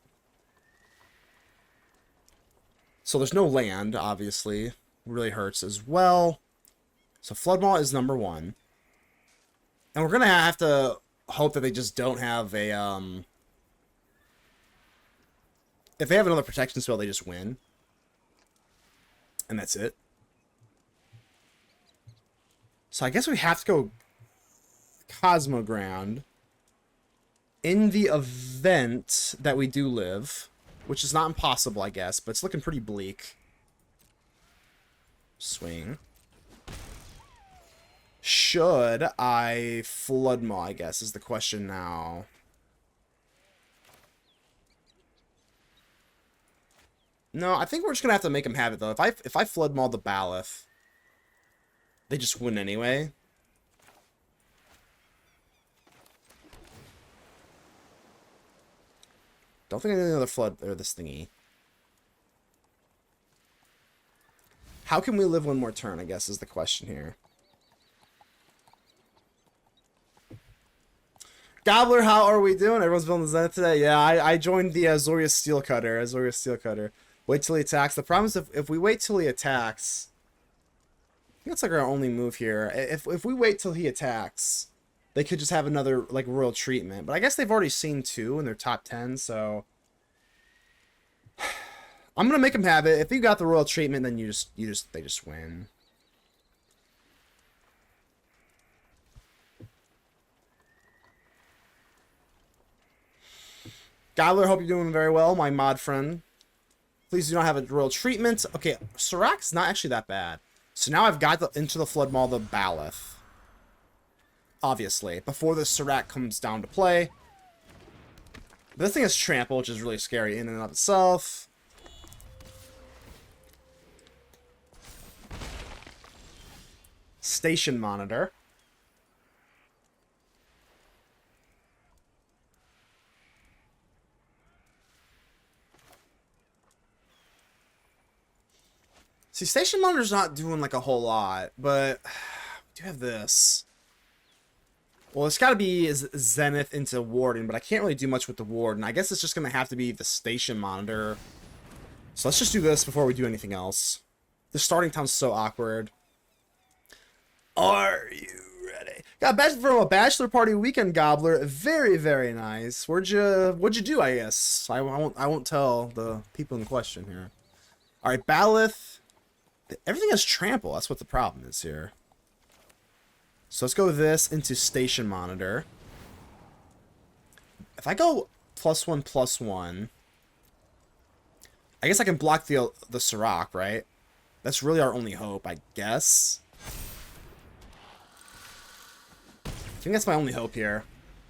So there's no land, obviously. Really hurts as well. So Flood Maw is number 1. And we're going to have to hope that they just don't have a, if they have another protection spell, they just win. And that's it. So I guess we have to go Cosmogrand in the event that we do live. Which is not impossible, I guess, but it's looking pretty bleak. Swing. Should I Flood Maw, I guess, is the question now. No, I think we're just going to have to make them have it, though. If I Flood Maw the Baloth, they just win anyway. Don't think I need another flood or this thingy. How can we live one more turn, I guess, is the question here. Gobbler, how are we doing? Everyone's building the Zenith today. Yeah, I joined the Azorius Steelcutter. Wait till he attacks. The problem is if we wait till he attacks, I think that's like our only move here. If we wait till he attacks, they could just have another like Royal Treatment. But I guess they've already seen 2 in their top 10, so I'm gonna make them have it. If you got the Royal Treatment, then they just win. Gobbler, hope you're doing very well, my mod friend. Please do not have a Royal Treatment. Okay, Sirac's not actually that bad. So now I've got Into the Flood Maw the Baloth. Obviously, before the Sirac comes down to play. But this thing is Trample, which is really scary in and of itself. Station Monitor. See, Station Monitor's not doing like a whole lot, but we do have this. Well, it's got to be Zenith into Warden, but I can't really do much with the Warden. I guess it's just going to have to be the Station Monitor. So let's just do this before we do anything else. The starting time's so awkward. Are you ready? Got a badge from a bachelor party weekend gobbler. Very, very nice. What'd you do? I guess I won't tell the people in question here. All right, Baloth. Everything has trample. That's what the problem is here. So let's go with this into Station Monitor. If I go +1/+1, I guess I can block the Sirach, right? That's really our only hope, I guess. I think that's my only hope here.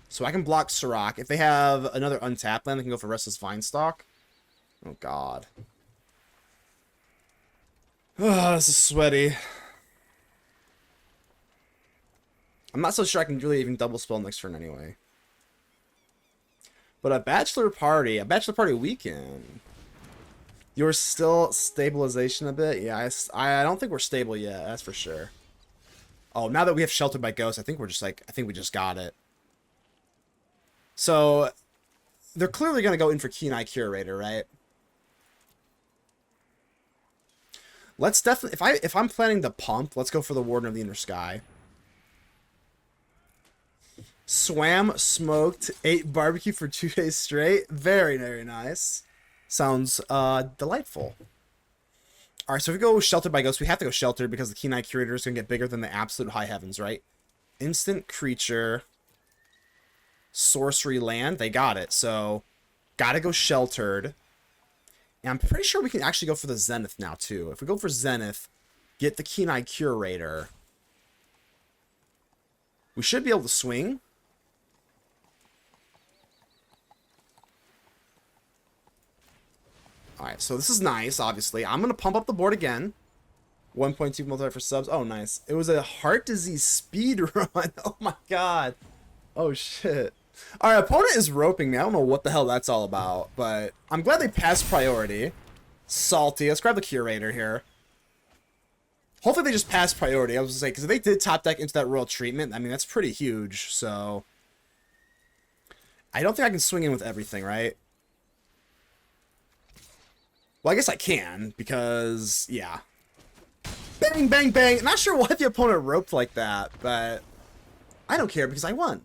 So I can block Sirach. If they have another untapped land, they can go for Restless Vinestalk. Oh, God. Oh, this is sweaty. I'm not so sure I can really even double spell next turn anyway. But a bachelor party weekend. You're still stabilization a bit? Yeah, I don't think we're stable yet, that's for sure. Oh, now that we have Sheltered by Ghost, I think we're just like, I think we just got it. So, they're clearly going to go in for Keen Eye Curator, right? Let's definitely, if I'm planning to pump, let's go for the Warden of the Inner Sky. Swam, smoked, ate barbecue for 2 days straight. Very, very nice. Sounds delightful. Alright, so if we go Sheltered by Ghost, we have to go Sheltered because the Keen Eye Curator is going to get bigger than the absolute high heavens, right? Instant creature. Sorcery land. They got it. So, gotta go Sheltered. And I'm pretty sure we can actually go for the Zenith now, too. If we go for Zenith, get the Keen Eye Curator, we should be able to swing. Alright, so this is nice, obviously. I'm going to pump up the board again. 1.2 multiplier for subs. Oh, nice. It was a heart disease speed run. Oh, my God. Oh, shit. Our opponent is roping me. I don't know what the hell that's all about, but I'm glad they passed priority. Salty. Let's grab the Curator here. Hopefully they just passed priority. I was going to say, because if they did top deck into that Royal Treatment, I mean, that's pretty huge, so... I don't think I can swing in with everything, right? Well, I guess I can, because, yeah. Bang, bang, bang. Not sure why the opponent roped like that, but I don't care because I won.